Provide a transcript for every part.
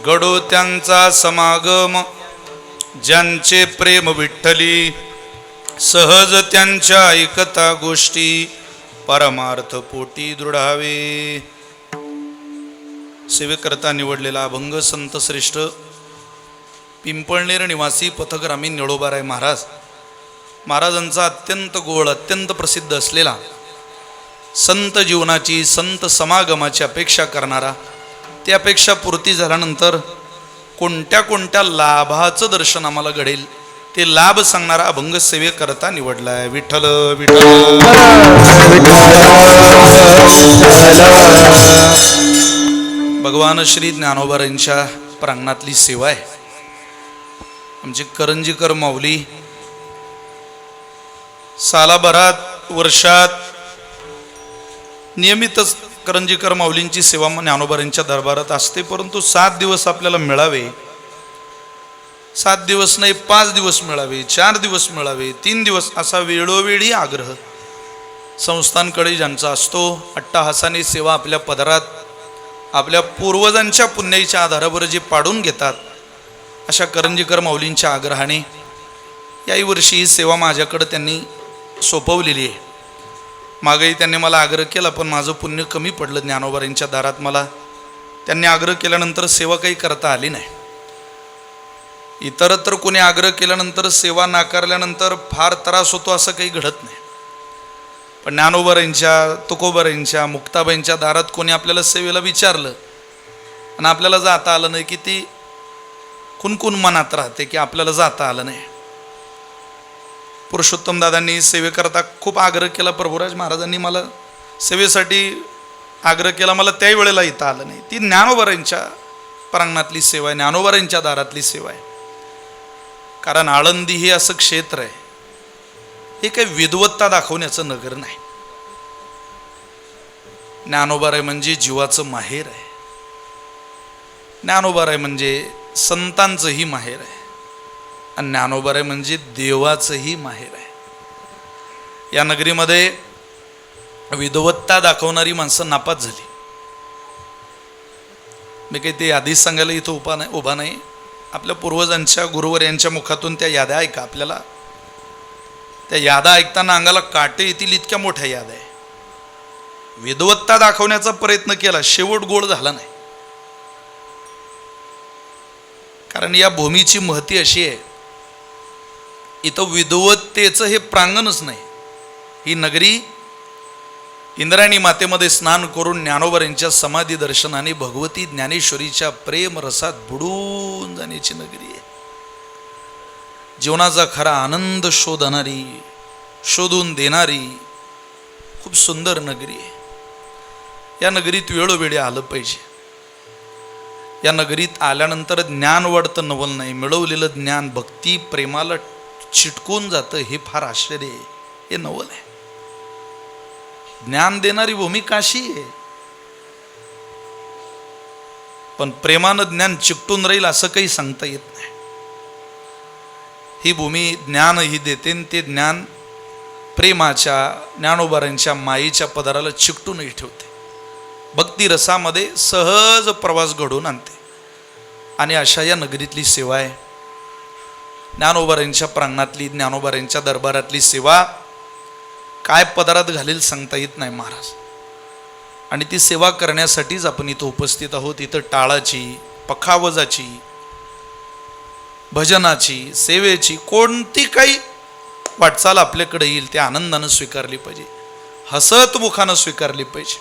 घडो त्यांचा समागम, ज्यांचे प्रेम विठ्ठली, सहज त्यांच्या ऐकता गोष्टी, परमार्थ पोटी दृढावे. सेवेकरता निवडलेला अभंग संत श्रेष्ठ पिंपळनेर निवासी पथग्रामीण निळोबाराय महाराजांचा अत्यंत गोड, अत्यंत प्रसिद्ध असलेला, संत जीवनाची, संत समागमाची अपेक्षा करणारा, ती अपेक्षा पूर्ती झाल्यानंतर कोणत्या कोणत्या लाभाचं दर्शन आम्हाला घडेल ते लाभ सांगणारा अभंग सेवेकरता निवडलाय. विठ्ठल विठ्ठल. भगवान श्री ज्ञानोबारांच्या प्रांगणातली सेवा आहे. आमचे करंजीकर माऊली सालाभरात, वर्षात नियमितच करंजीकर माऊलींची सेवा ज्ञानोबारांच्या दरबारात असते, परंतु 7 दिवस आपल्याला मिळावे, 7 दिवस नाही 5 दिवस मिळावे, 4 दिवस मिळावे, 3 दिवस, असा वेळोवेळी आग्रह संस्थांकडे ज्यांचा असतो. अट्टहासाने सेवा आपल्या पदरात आपल्या पूर्वजांच्या पुण्याईच्या आधारावर जे पाडून घेतात, अशा करंजीकर माऊलींच्या आग्रहाने याही वर्षी ही सेवा माझ्याकडे त्यांनी सोपवलेली आहे. मागेही त्यांनी मला आग्रह केला, पण माझं पुण्य कमी पडलं ज्ञानोबारांच्या दारात. मला त्यांनी आग्रह केल्यानंतर सेवा काही करता आली नाही. इतरत्र कोणी आग्रह केल्यानंतर सेवा नाकारल्यानंतर फार त्रास होतो असं काही घडत नाही, पण ज्ञानोबारांच्या, तुकोबारांच्या, मुक्ताबाईंच्या दारात कोणी आपल्याला सेवेला विचारलं आणि आपल्याला जाता आलं नाही की ती कुणकुण मनात राहते की आपल्याला जाता आलं नाही. पुरुषोत्तम दादांनी सेवेकरता खूप आग्रह केला, प्रभुराज महाराजांनी मला सेवेसाठी आग्रह केला, मला त्याही वेळेला येता आलं नाही. ती ज्ञानोबारांच्या प्रांगणातली सेवा आहे, ज्ञानोबारांच्या दारातली सेवा आहे. कारण आळंदी हे असं क्षेत्र आहे, हे काही विद्वत्ता दाखवण्याचं नगर नाही. ज्ञानोबाराय म्हणजे जीवाचं माहेर आहे. ज्ञानोबाराय म्हणजे संतांचंही माहेर आहे आणि ज्ञानोबाराय म्हणजे देवाचंही माहेर आहे. या नगरीमध्ये विद्वत्ता दाखवणारी माणसं नापास झाली. मी काही ते आधीच सांगायला इथं उभा नाही. आपल्या पूर्वजांच्या, गुरुवर यांच्या मुखातून त्या याद्या ऐका. आपल्याला त्या यादा ऐकताना अंगाला काटे येतील इतक्या मोठ्या याद आहे. विद्वत्ता दाखवण्याचा प्रयत्न केला, शेवट गोड झाला नाही. कारण या भूमीची महती अशी आहे, इथं विद्वत्तेचं हे प्रांगणच नाही. ही नगरी इंद्रायणी मातेमध्ये स्नान करून ज्ञानोबारांच्या समाधी दर्शनाने भगवती ज्ञानेश्वरीच्या प्रेम रसात बुडून जाण्याची नगरी आहे. जीवनाचा खरा आनंद शोधून देणारी खूप सुंदर नगरी आहे. या नगरीत वेळोवेळी आलं पाहिजे. या नगरीत आल्यानंतर ज्ञान वाढतं, नवल नाही. मिळवलेलं ज्ञान भक्ती प्रेमाला चिटकून जातं, हे फार आश्चर्य आहे, हे नवल आहे. ज्ञान देणारी भूमी काशी आहे, पण प्रेमानं ज्ञान चिकटून राहील असं काही सांगता येत नाही. ही भूमी ज्ञानही देते, ते ज्ञान प्रेमाच्या, ज्ञानोबारांच्या माईच्या पदाराला चिकटूनही ठेवते. भक्ती रसामध्ये सहज प्रवास घडवून आणते. आणि अशा या नगरीतली सेवा आहे. ज्ञानोबारांच्या प्रांगणातली, ज्ञानोबारांच्या दरबारातली सेवा काय पदारात घालेल सांगता येत नाही महाराज. आणि ती सेवा करण्यासाठीच आपण इथं उपस्थित आहोत. इथं टाळाची, पखावजाची, भजनाची, सेवेची कोणती काही वाटचाल आपल्याकडे येईल त्या आनंदानं स्वीकारली पाहिजे, हसत मुखानं स्वीकारली पाहिजे.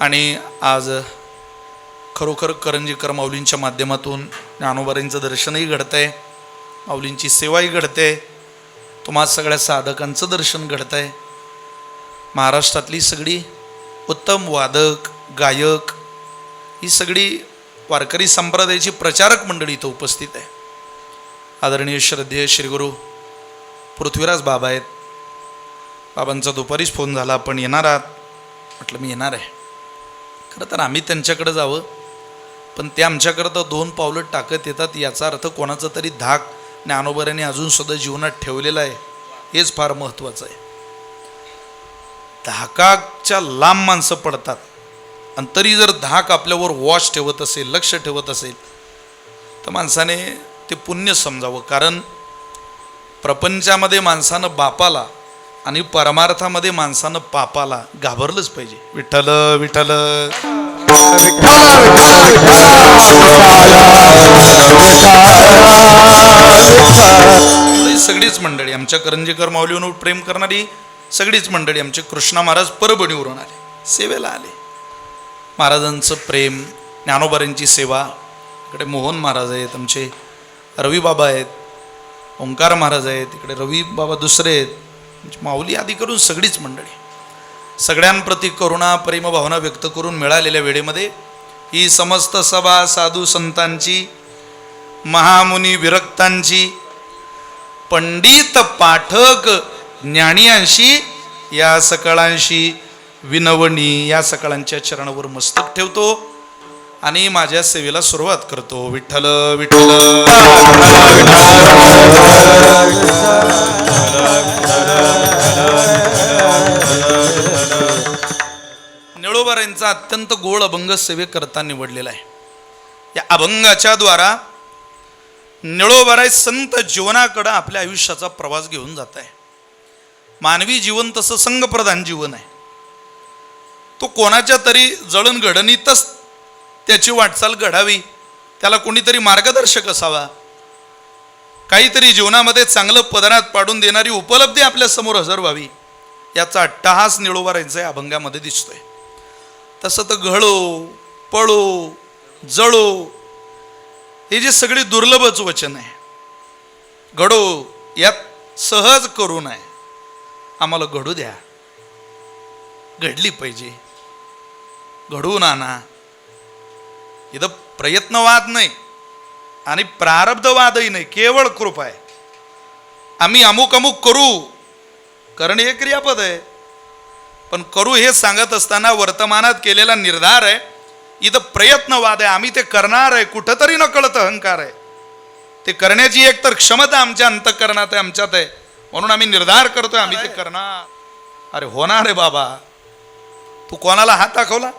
आणि आज खरोखर करंजीकर माऊलींच्या माध्यमातून ज्ञानोबारांचं दर्शनही घडतंय, माऊलींची सेवाही घडते, तुम्हा सगळ्या साधकांचं दर्शन घडतंय. महाराष्ट्रातली सगळी उत्तम वादक, गायक, ही सगळी वारकरी संप्रदायाची प्रचारक मंडळी इथं उपस्थित आहे. आदरणीय श्रद्धेय श्रीगुरू पृथ्वीराज बाबा आहेत. बाबांचा दुपारीच फोन झाला, आपण येणार आहात? म्हटलं मी येणार आहे. खरं तर आम्ही त्यांच्याकडे जावं, पण ते आमच्याकरता 2 पावलं टाकत येतात. याचा अर्थ कोणाचा तरी धाक ज्ञानोबारांनी अजून सुद्धा जीवनात ठेवलेला आहे, हेच फार महत्त्वाचं आहे. धाकाच्या लांब माणसं पडतात, आणि तरी जर धाक आपल्यावर वॉच ठेवत असेल, लक्ष ठेवत असेल, तर माणसाने ते पुण्य समजावं. कारण प्रपंचामध्ये माणसानं बापाला आणि परमार्थामध्ये माणसानं पापाला घाबरलंच पाहिजे. विठ्ठल विठ्ठल सगळीच मंडळी, आमच्या करंजीकर माऊलीवर प्रेम करणारी सगळीच मंडळी, आमचे कृष्णा महाराज परभणीवरून आले, सेवेला आले. महाराजांचं प्रेम, ज्ञानोबारांची सेवा. इकडे मोहन महाराज आहेत, आमचे रवी बाबा आहेत, ओंकार महाराज आहेत, इकडे रवी बाबा दुसरे आहेत, माऊली आदी करून सगळीच मंडळी. सगळ्यांप्रती करुणा प्रेम भावना व्यक्त करून मिळालेल्या वेळेमध्ये ही समस्त सभा साधू संतांची, महामुनी विरक्तांची, पंडित पाठक ज्ञानियांशी या सकळांशी विनवणी या सकळांच्या चरणावर मस्तक ठेवतो आणि माझ्या सेवेला सुरुवात करतो. विठ्ठल विठ्ठल निळोबारांचा अत्यंत गोड अभंग सेवेकरता निवडलेला आहे. या अभंगाच्या द्वारा निळोबाराय संत जीवनाकडे आपल्या आयुष्याचा प्रवास घेऊन जात आहे. मानवी जीवन तसं संघप्रधान जीवन आहे. तो कोणाच्या तरी जळणघडणीतच त्याची वाटचाल घडावी, त्याला कोणीतरी मार्गदर्शक असावा, काहीतरी जीवनामध्ये चांगलं पदरात पाडून देणारी उपलब्धी आपल्या समोर हजर व्हावी, याचा अट्टहास निळोबारांचा या अभंगामध्ये दिसतोय. तसं तर घडो पळो जळो हे जे सगळी दुर्लभच वचन आहे. घडो यात सहज करू नये, आम्हाला घडू द्या, घडली पाहिजे, घडवून आणा. इथं प्रयत्नवाद नाही आणि प्रारब्धवादही नाही, केवळ कृपा आहे. आम्ही अमुक अमुक करू, करणे हे क्रियापद आहे, पण करू हे सांगत असताना वर्तमानात केलेला निर्धार आहे. इथं प्रयत्नवाद आहे, आम्ही ते करणार आहे. कुठंतरी नकळत अहंकार आहे, ते करण्याची एक तर क्षमता आमच्या अंतःकरणात आहे, आमच्यात आहे, म्हणून आम्ही निर्धार करतोय आम्ही ते करणार. अरे होणार आहे बाबा. तू कोणाला हात दाखवला,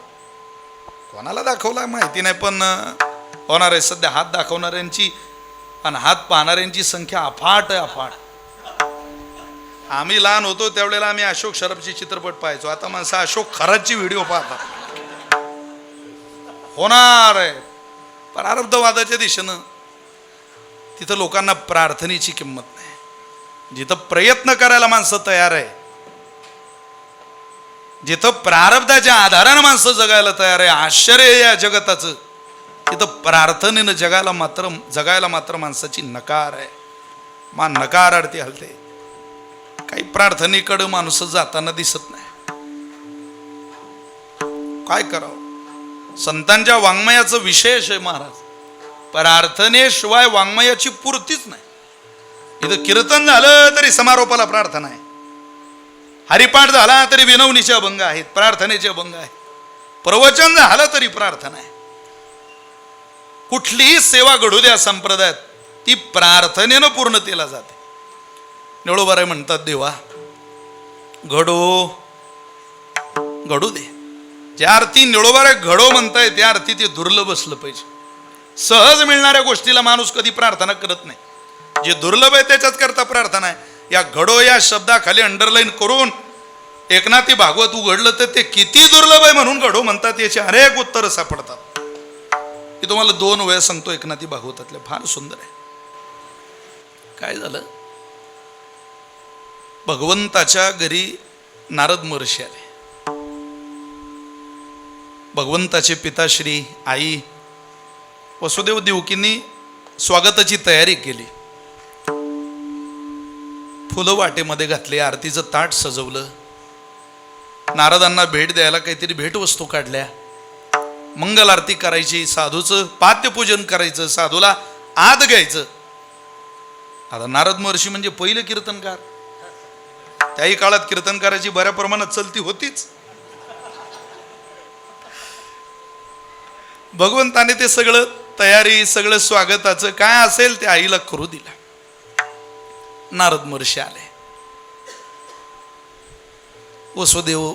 कोणाला दाखवला माहिती नाही, पण होणार आहे. सध्या हात दाखवणाऱ्यांची आणि हात पाहणाऱ्यांची संख्या अफाट आहे, अफाट. आम्ही लहान होतो त्यावेळेला आम्ही अशोक शरफची चित्रपट पाहायचो, आता माणसं अशोक खराची व्हिडिओ पाहतात. होणार आहे. प्रारब्धवादाच्या दिशेनं तिथं लोकांना प्रार्थनेची किंमत नाही. जिथं प्रयत्न करायला माणसं तयार आहे, जिथं प्रारब्धाच्या आधारानं माणसं जगायला तयार आहे, आश्चर्य या जगताचं, तिथं प्रार्थनेनं जगायला मात्र माणसाची नकार आहे. नकार आडती हलते. काही प्रार्थनेकडं माणसं जाताना दिसत नाही. काय करावं. संतांच्या वाङ्मयाचं विशेष आहे महाराज. प्रार्थनेशिवाय वाङ्मयाची पूर्तीच नाही. इथं कीर्तन झालं तरी समारोपाला प्रार्थना आहे, हरिपाठ झाला तरी विनवणीचे अभंग आहेत, प्रार्थनेचे अभंग आहेत, प्रवचन झालं तरी प्रार्थना आहे. कुठलीही सेवा घडू द्या संप्रदायात, ती प्रार्थनेनं पूर्णतेला जाते. निळोबाराय म्हणतात, देवा घडू दे. ज्या अर्थी निळोबाराय घडो म्हणताय त्या अर्थी ते दुर्लभ असलं पाहिजे. सहज मिळणाऱ्या गोष्टीला माणूस कधी प्रार्थना करत नाही. जे दुर्लभ आहे त्याच्याच करता प्रार्थना आहे. या घडो या शब्दाखाली अंडरलाईन करून एकनाथी भागवत उघडलं तर ते किती दुर्लभ आहे म्हणून घडो म्हणतात, याची अनेक उत्तरं सापडतात. मी तुम्हाला 2 वेळा सांगतो एकनाथी भागवतातल्या, फार सुंदर आहे. काय झालं, भगवंताच्या घरी नारद महर्षी आले. भगवंताचे पिताश्री आई वसुदेव देवकींनी स्वागताची तयारी केली. फुलं वाटेमध्ये घातले, आरतीचं ताट सजवलं, नारदांना भेट द्यायला काहीतरी भेटवस्तू काढल्या, मंगल आरती करायची, साधूचं पाद्यपूजन करायचं, साधूला आत घ्यायचं. आता नारद महर्षी म्हणजे पहिले कीर्तनकार. त्याही काळात कीर्तनकाराची बऱ्या प्रमाणात चलती होतीच. भगवंताने ते सगळं तयारी, सगळं स्वागताचं काय असेल ते आईला करू दिलं. नारद महर्षी आले. वसुदेव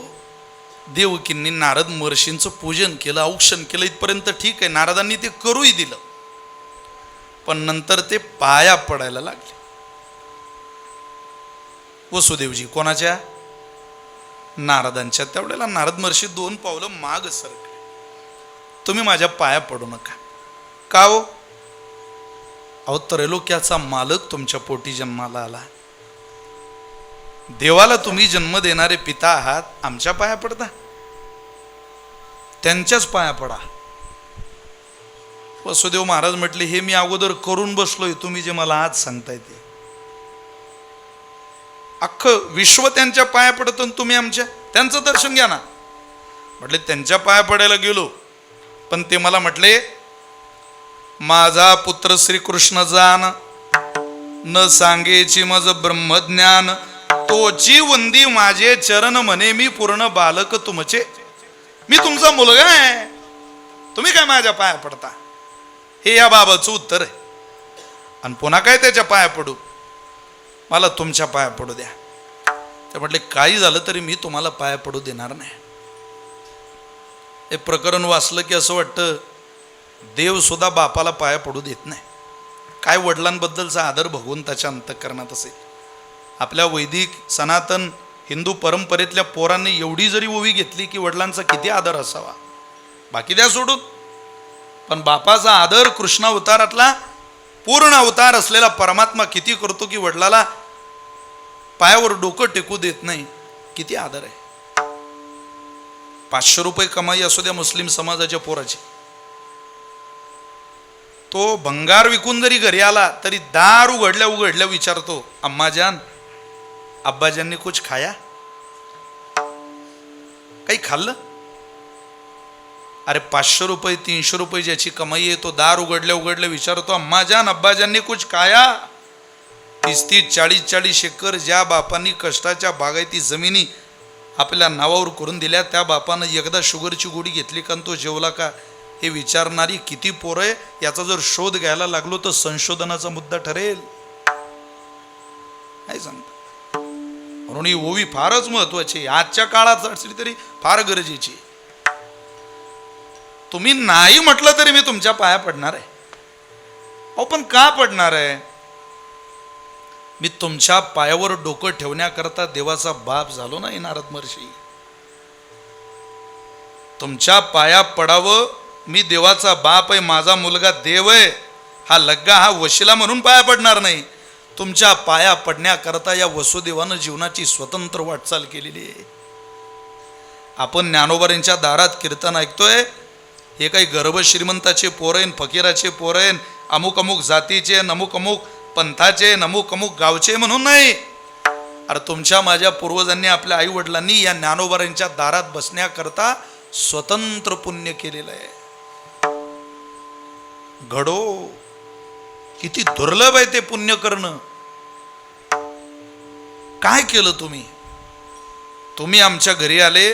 देवकींनी नारद महर्षींचं पूजन केलं, औक्षण केलं, इथपर्यंत ठीक आहे. नारदांनी ते करूही दिलं. पण नंतर ते पाया पडायला लागले. वसुदेवजी कोणाच्या? नारदांच्या. त्यावेळेला नारद महर्षी 2 पावलं माग सरकले. तुम्ही माझ्या पाया पडू नका. का हो? अहो, त्रैलोक्याचा मालक तुमच्या पोटी जन्माला आला. देवाला तुम्ही जन्म देणारे पिता आहात, आमच्या पाया पडता? त्यांच्याच पाया पडा. वसुदेव महाराज म्हटले, हे मी अगोदर करून बसलोय, तुम्ही जे मला आज सांगताय ते. अख्खं विश्व त्यांच्या पाया पडतं, तुम्ही आमच्या. त्यांचं दर्शन घ्या ना. म्हटले त्यांच्या पाया पडायला गेलो, पण ते मला म्हटले, माझा पुत्र श्रीकृष्ण जान, न सांगेची मज ब्रह्मज्ञान, तोची वंदी माझे चरण म्हणे, मी पूर्ण बालक तुमचे. मी तुमचा मुलगा आहे, तुम्ही काय माझ्या पाया पडता? हे या बाबाचं उत्तर आहे. आणि पुन्हा काय त्याच्या पाया पडू? मला तुमच्या पाया पडू द्या. ते म्हटले, काही झालं तरी मी तुम्हाला पाया पडू देणार नाही. हे प्रकरण वाचलं की असं वाटतं देव सुद्धा बापाला पाया पडू देत नाही. काय वडिलांबद्दलचा आदर भगवंताच्या अंतःकरणात असेल. आपल्या वैदिक सनातन हिंदू परंपरेतल्या पोरांनी एवढी जरी ओवी घेतली की वडिलांचा किती आदर असावा, बाकी द्या सोडून. पण बापाचा आदर कृष्णावतारातला पूर्ण अवतार असलेला परमात्मा किती करतो की वडिलाला पायावर डोकं टेकू देत नाही. किती आदर आहे. 500 रुपये कमाई असू द्या मुस्लिम समाजाच्या पोराची, तो भंगार विकून जरी घरी आला तरी दार उघडल्या उघडल्या विचारतो, अम्माजान अब्बाजांनी कुछ खाया? काही खाल्लं? अरे 500 रुपये 300 रुपये ज्याची कमाई आहे तो दार उघडल्या उघडल्या विचारतो, अम्माजान अब्बाजांनी कुछ खाया? 30-30 40-40 एकर ज्या बापांनी कष्टाच्या बागायती जमिनी आपल्या नावावर करून दिल्या, त्या बापानं एकदा शुगरची गोळी घेतली का तो जेवला का हे विचारणारी किती पोरं आहे. याचा जर शोध घ्यायला लागलो तर संशोधनाचा मुद्दा ठरेल. काय सांगता? म्हणून ही ओवी फारच महत्वाची, आजच्या काळात असली तरी फार गरजेची. तुम्ही नाही म्हटलं तरी मी तुमच्या पाया पडणार आहे. अहो पण का पडणार आहे? मी तुमच्या पायावर डोकं ठेवण्याकरता देवाचा बाप झालो नाही नारद महर्षी. तुमच्या पाया पडावं, मी देवाचा बाप आहे, माझा मुलगा देव आहे, हा लग्गा हा वशिला म्हणून पाया पडणार नाही. तुमच्या पाया पडण्याकरता या वसुदेवानं जीवनाची स्वतंत्र वाटचाल केलेली आहे. आपण ज्ञानोबांच्या दारात कीर्तन ऐकतोय, हे काही गर्भ श्रीमंताचे पोरैन, फकीराचे पोरैन, अमुक अमुक जातीचे, अमुक अमुक पंथाचे, अमुक अमुक गावचे म्हणून नाही. अरे तुमच्या माझ्या पूर्वजांनी, आपल्या आई वडिलांनी या ज्ञानोबांच्या दारात बसण्याकरता स्वतंत्र पुण्य केलेलं आहे. घडो, किती दुर्लभ आहे ते पुण्य करणं. काय केलं तुम्ही? तुम्ही आमच्या घरी आले,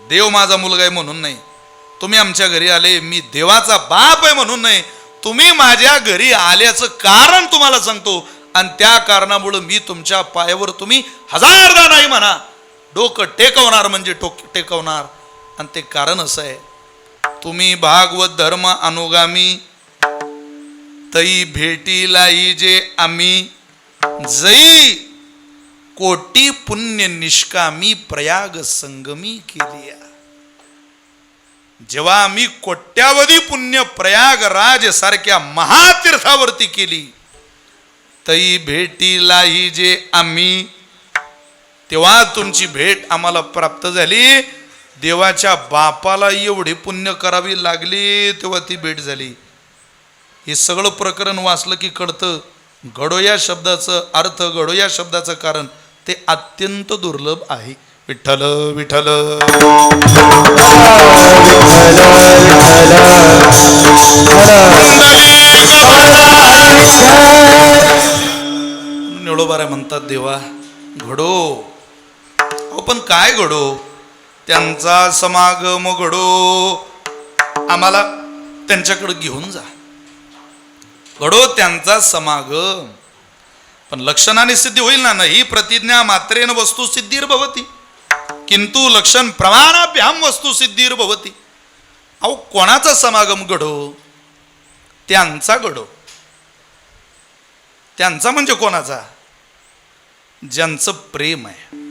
देव माझा मुलगा आहे म्हणून नाही. तुम्ही आमच्या घरी आले, मी देवाचा बाप आहे म्हणून नाही. तुम्ही माझ्या घरी आल्याचं कारण तुम्हाला सांगतो, आणि त्या कारणामुळे मी तुमच्या पायावर, तुम्ही हजारदा नाही म्हणा, डोकं टेकवणार म्हणजे टेकवणार. आणि ते कारण असं आहे, तुम्ही भागवत धर्म अनुगामी, तई भेटीलाई जे आम्ही, जई कोटी पुण्य निष्कामी प्रयाग संगमी केली. जेव्हा आम्ही कोट्यावधी पुण्य प्रयागराज सारख्या महातीर्थावरती केली, तई भेटीलाही जे आम्ही, तेव्हा तुमची भेट आम्हाला प्राप्त झाली. देवाच्या बापाला एवढी पुण्य करावी लागली तेव्हा ती भेट झाली. हे सगळं प्रकरण वाचलं की कळतं, घडो या शब्दाचं अर्थ, घडो या शब्दाचं कारण ते अत्यंत दुर्लभ आहे. विठ्ठल विठ्ठल निळोबारा म्हणतात देवा घडो. अहो पण काय घडो? त्यांचा समागम घडो, आम्हाला त्यांच्याकडे घेऊन जा. घडो त्यांचा समागम. पण लक्षणाने सिद्धी होईल ना, नाही प्रतिज्ञा मात्रेन वस्तू सिद्धीर भवती. किंतु लक्षण प्रमाणाभ्याम वस्तू सिद्धीर भवती. अहो कोणाचा समागम घडो? त्यांचा घडो. त्यांचा म्हणजे कोणाचा? ज्यांचं प्रेम आहे.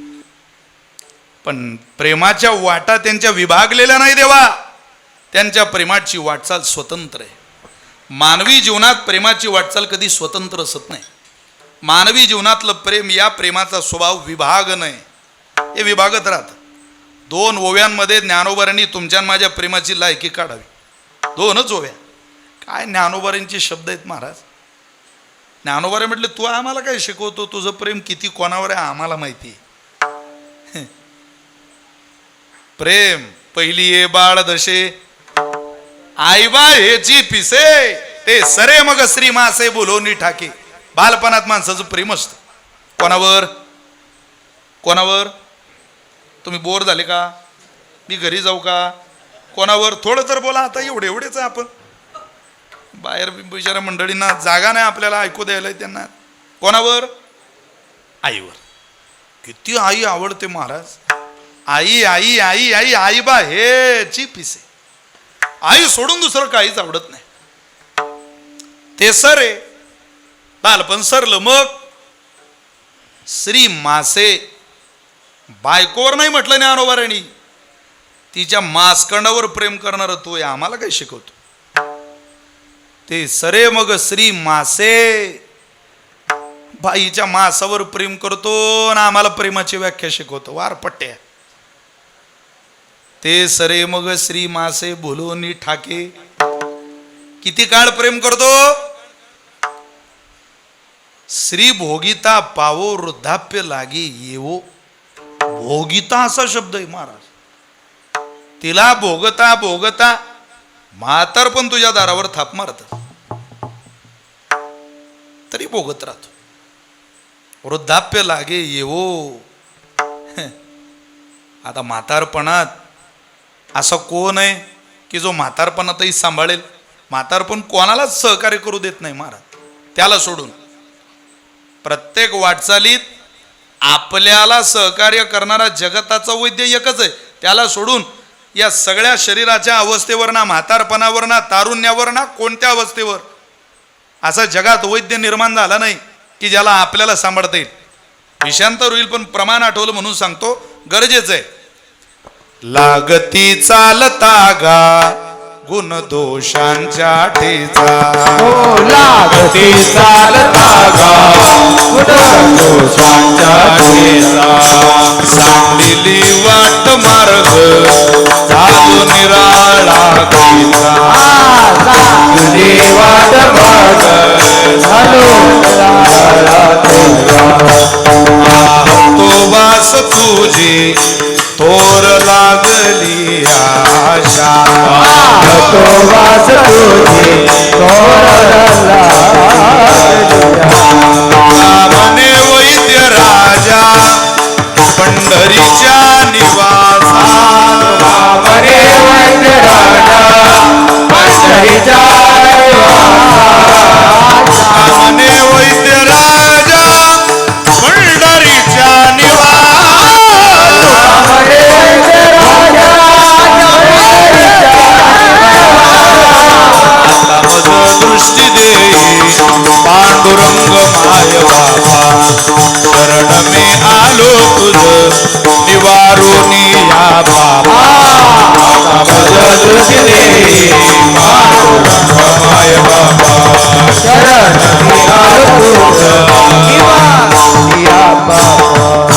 पण प्रेमाच्या वाटा त्यांच्या विभागलेल्या नाही देवा. त्यांच्या प्रेमाची वाटचाल स्वतंत्र आहे. मानवी जीवनात प्रेमाची वाटचाल कधी स्वतंत्र असत नाही. मानवी जीवनातलं प्रेम, या प्रेमाचा स्वभाव विभाग नाही, हे विभागत राहतं. 2 ओव्यांमध्ये ज्ञानोबांनी तुमच्या माझ्या प्रेमाची लायकी काढावी. 2च ओव्या. काय ज्ञानोबांचे शब्द आहेत महाराज. ज्ञानोबारे म्हटले तू आम्हाला काय शिकवतो? तुझं प्रेम किती कोणावर आहे आम्हाला माहिती आहे. प्रेम पहिली ये बाळ दशे आईबा हेची पिसे ते सरे मग श्री मासे बोलवणी ठाके. बालपणात माणसाचं प्रेम असतं. कोणावर? कोणावर? तुम्ही बोर झाले का? मी घरी जाऊ का? कोणावर? थोडं तर बोला. आता एवढेच आहे आपण. बाहेर बिचाऱ्या मंडळींना जागा नाही आपल्याला ऐकू द्यायला त्यांना. कोणावर? आईवर. किती आई आवडते महाराज. आई आई आई आई आई बा हेची पिसे. आई सोडून दुसरं काहीच आवडत नाही. ते सरे बालपण सरलं. मग श्री मासे बायकोवर नाही म्हटलं ज्ञानोबाराणी. तिच्या मासखंडावर प्रेम करणार तू आम्हाला काय शिकवतो? ते सरे मग श्री मासे. बाईच्या मासावर प्रेम करतो ना आम्हाला प्रेमाची व्याख्या शिकवतो. वार पट्ट्या. ते सरे मग श्री मासे बोलवणी ठाके. किती काळ प्रेम करतो? श्री भोगिता पावो वृद्धाप्य लागे येवो. भोगिता असा शब्द आहे महाराज. तिला भोगता भोगता म्हातार पण तुझ्या दारावर थाप मारत तरी भोगत राहतो. वृद्धाप्य लागे येवो. आता म्हातारपणात असं कोण आहे की जो म्हातारपणातही सांभाळेल? म्हातारपण कोणालाच सहकार्य करू देत नाही महाराज. त्याला सोडून प्रत्येक वाटचालीत आपल्याला सहकार्य करणारा जगताचा वैद्य एकच आहे. त्याला सोडून या सगळ्या शरीराच्या अवस्थेवर ना, म्हातारपणावर ना, तारुण्यावर ना, कोणत्या अवस्थेवर असा जगात वैद्य निर्माण झाला नाही की ज्याला आपल्याला सांभाळता येईल. विषांतर होईल पण प्रमाण आठवलं म्हणून सांगतो, गरजेचं आहे. लागती चालता गा गुण दोषांच्या ठेचा. हो लागती चालता गा गुण दोषांच्या ठेचा. सांगलेली वाट मार्ग चालू निराळा कैसा. सांगलेली वाट मार्ग चालू निराळा कैसा. तो वास तुझी थोर लागली आशा. तो वास तुझी थोर लागली आशा. म्हणे वैद्य राजा पंढरीच्या निवासा. म्हणे वैद्य राजा पंढरीच्या निवासा. म्हणे वैद्य राजा पंढरीच्या निवासा. दृष्टी देई पांडुरंग माय बाबा. शरण मी आलो तुझ निवारुनी या बाबा. दृष्टी देई पांडुरंग माय बाबा. शरण मी आलो तुझ निवारुनी या बाबा.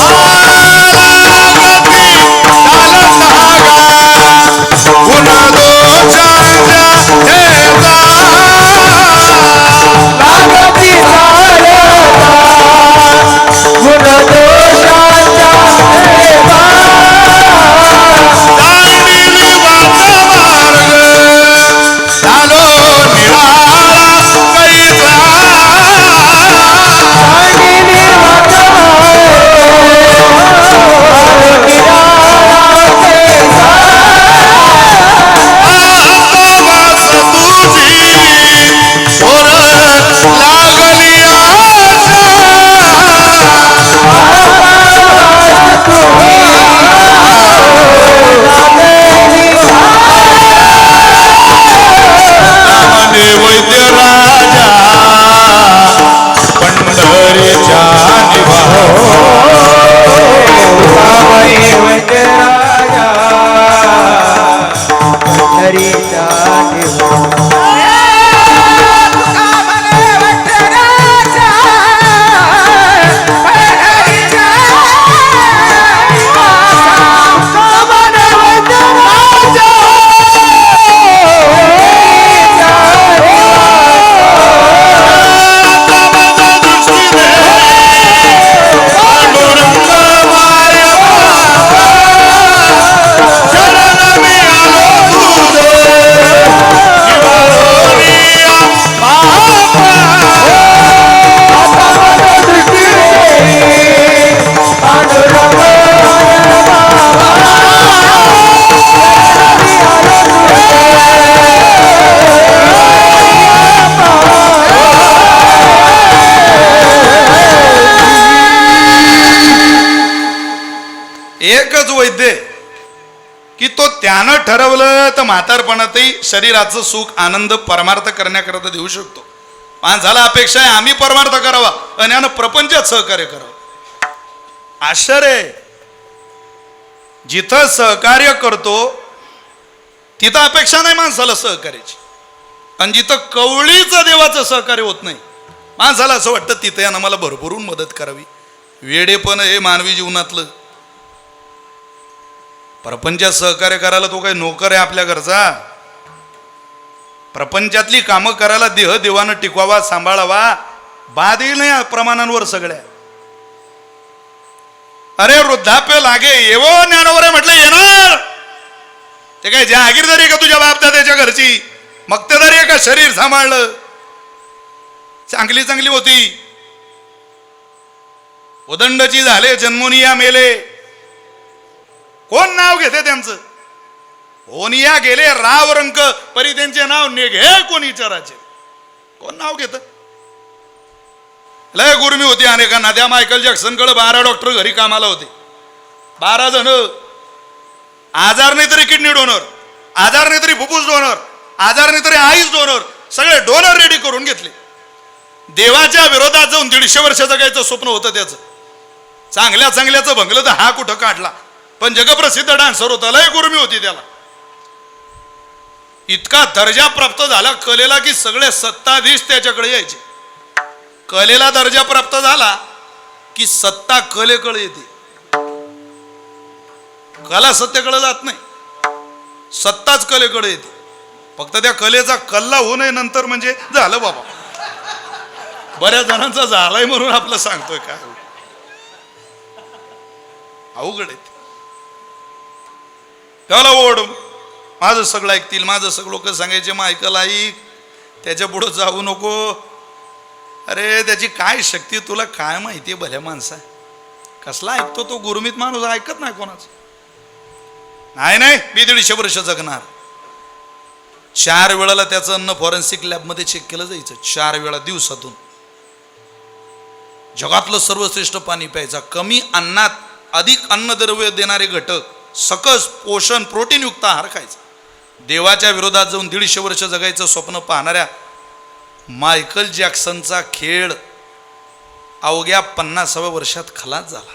की तो त्यानं ठरवलं तर म्हातारपणातही शरीराचं सुख आनंद परमार्थ करण्याकरता देऊ शकतो. माणसाला अपेक्षा आहे आम्ही परमार्थ करावा आणि यानं प्रपंचात सहकार्य करावं. आश्चर्य आहे. जिथं सहकार्य करतो तिथं अपेक्षा नाही माणसाला सहकार्याची, आणि जिथं कवळीचं देवाचं सहकार्य होत नाही माणसाला असं वाटतं तिथं यानं मला भरभरून मदत करावी. वेडेपण हे मानवी जीवनातलं. प्रपंचात सहकार्य करायला तो काही नोकर आहे आपल्या घरचा? प्रपंचातली कामं करायला देह देवानं टिकवावा, सांभाळावा, बाद येईल नाही प्रमाणांवर सगळ्या. अरे वृद्धाप्य लागे येवो ज्ञानवर आहे म्हटलं येणार. ते काय जहागीरदारी आहे का तुझ्या बापदाद्याच्या घरची? मक्तेदारी आहे का शरीर सांभाळलं? चांगली चांगली होती, उदंडची झाले जन्मोनिया मेले. कोण नाव घेते त्यांचं? ओनिया गेले राव रंक परी त्यांचे नाव निघे कोण विचाराचे? कोण नाव घेत? लय गुरमी होती अनेकांना. त्या मायकल जॅक्सनकडे 12 डॉक्टर घरी कामाला होते. 12 जण. आजार नाही तरी किडनी डोनर, आजार नाही तरी फुफ्फुस डोनर, आजार नाही तरी आईस डोनर, सगळे डोनर रेडी करून घेतले. देवाच्या विरोधात जाऊन 150 वर्ष जगायचं स्वप्न होतं त्याचं. चांगल्या चांगल्याचं भंगलं तर हा कुठं काढला. पण जगप्रसिद्ध डान्सर होता, लय गुरमी होती त्याला. इतका दर्जा प्राप्त झाला कलेला की सगळे सत्ताधीश त्याच्याकडे यायचे. कलेला दर्जा प्राप्त झाला की सत्ता कलेकडे येते. कला सत्तेकडे जात नाही, सत्ताच कलेकडे येते. फक्त त्या कलेचा कल्ला होऊ नये नंतर म्हणजे झालं बाबा. बऱ्याच जणांचा झालाय म्हणून आपलं सांगतोय काय अवघड आहे. त्याला ओढ माझं सगळं ऐकतील, माझं सगळं लोक सांगायचे मग ऐकलं ऐक, त्याच्या पुढं जाऊ नको. अरे त्याची काय शक्ती तुला काय माहिती आहे? भल्या माणसा कसला ऐकतो तो? गुरमीत माणूस ऐकत नाही कोणाचं. नाही नाही मी 150 वर्ष जगणार. 4 वेळाला त्याचं अन्न फॉरेन्सिक लॅबमध्ये चेक केलं जायचं. 4 वेळा दिवसातून. जगातलं सर्वश्रेष्ठ पाणी प्यायचा, कमी अन्नात अधिक अन्नद्रव्य देणारे घटक, सकस पोषण प्रोटीनयुक्त आहार खायचा. देवाच्या विरोधात जाऊन 150 वर्ष जगायचं स्वप्न पाहणाऱ्या मायकल जॅक्सनचा खेळ अवघ्या 50व्या वर्षात खलास झाला.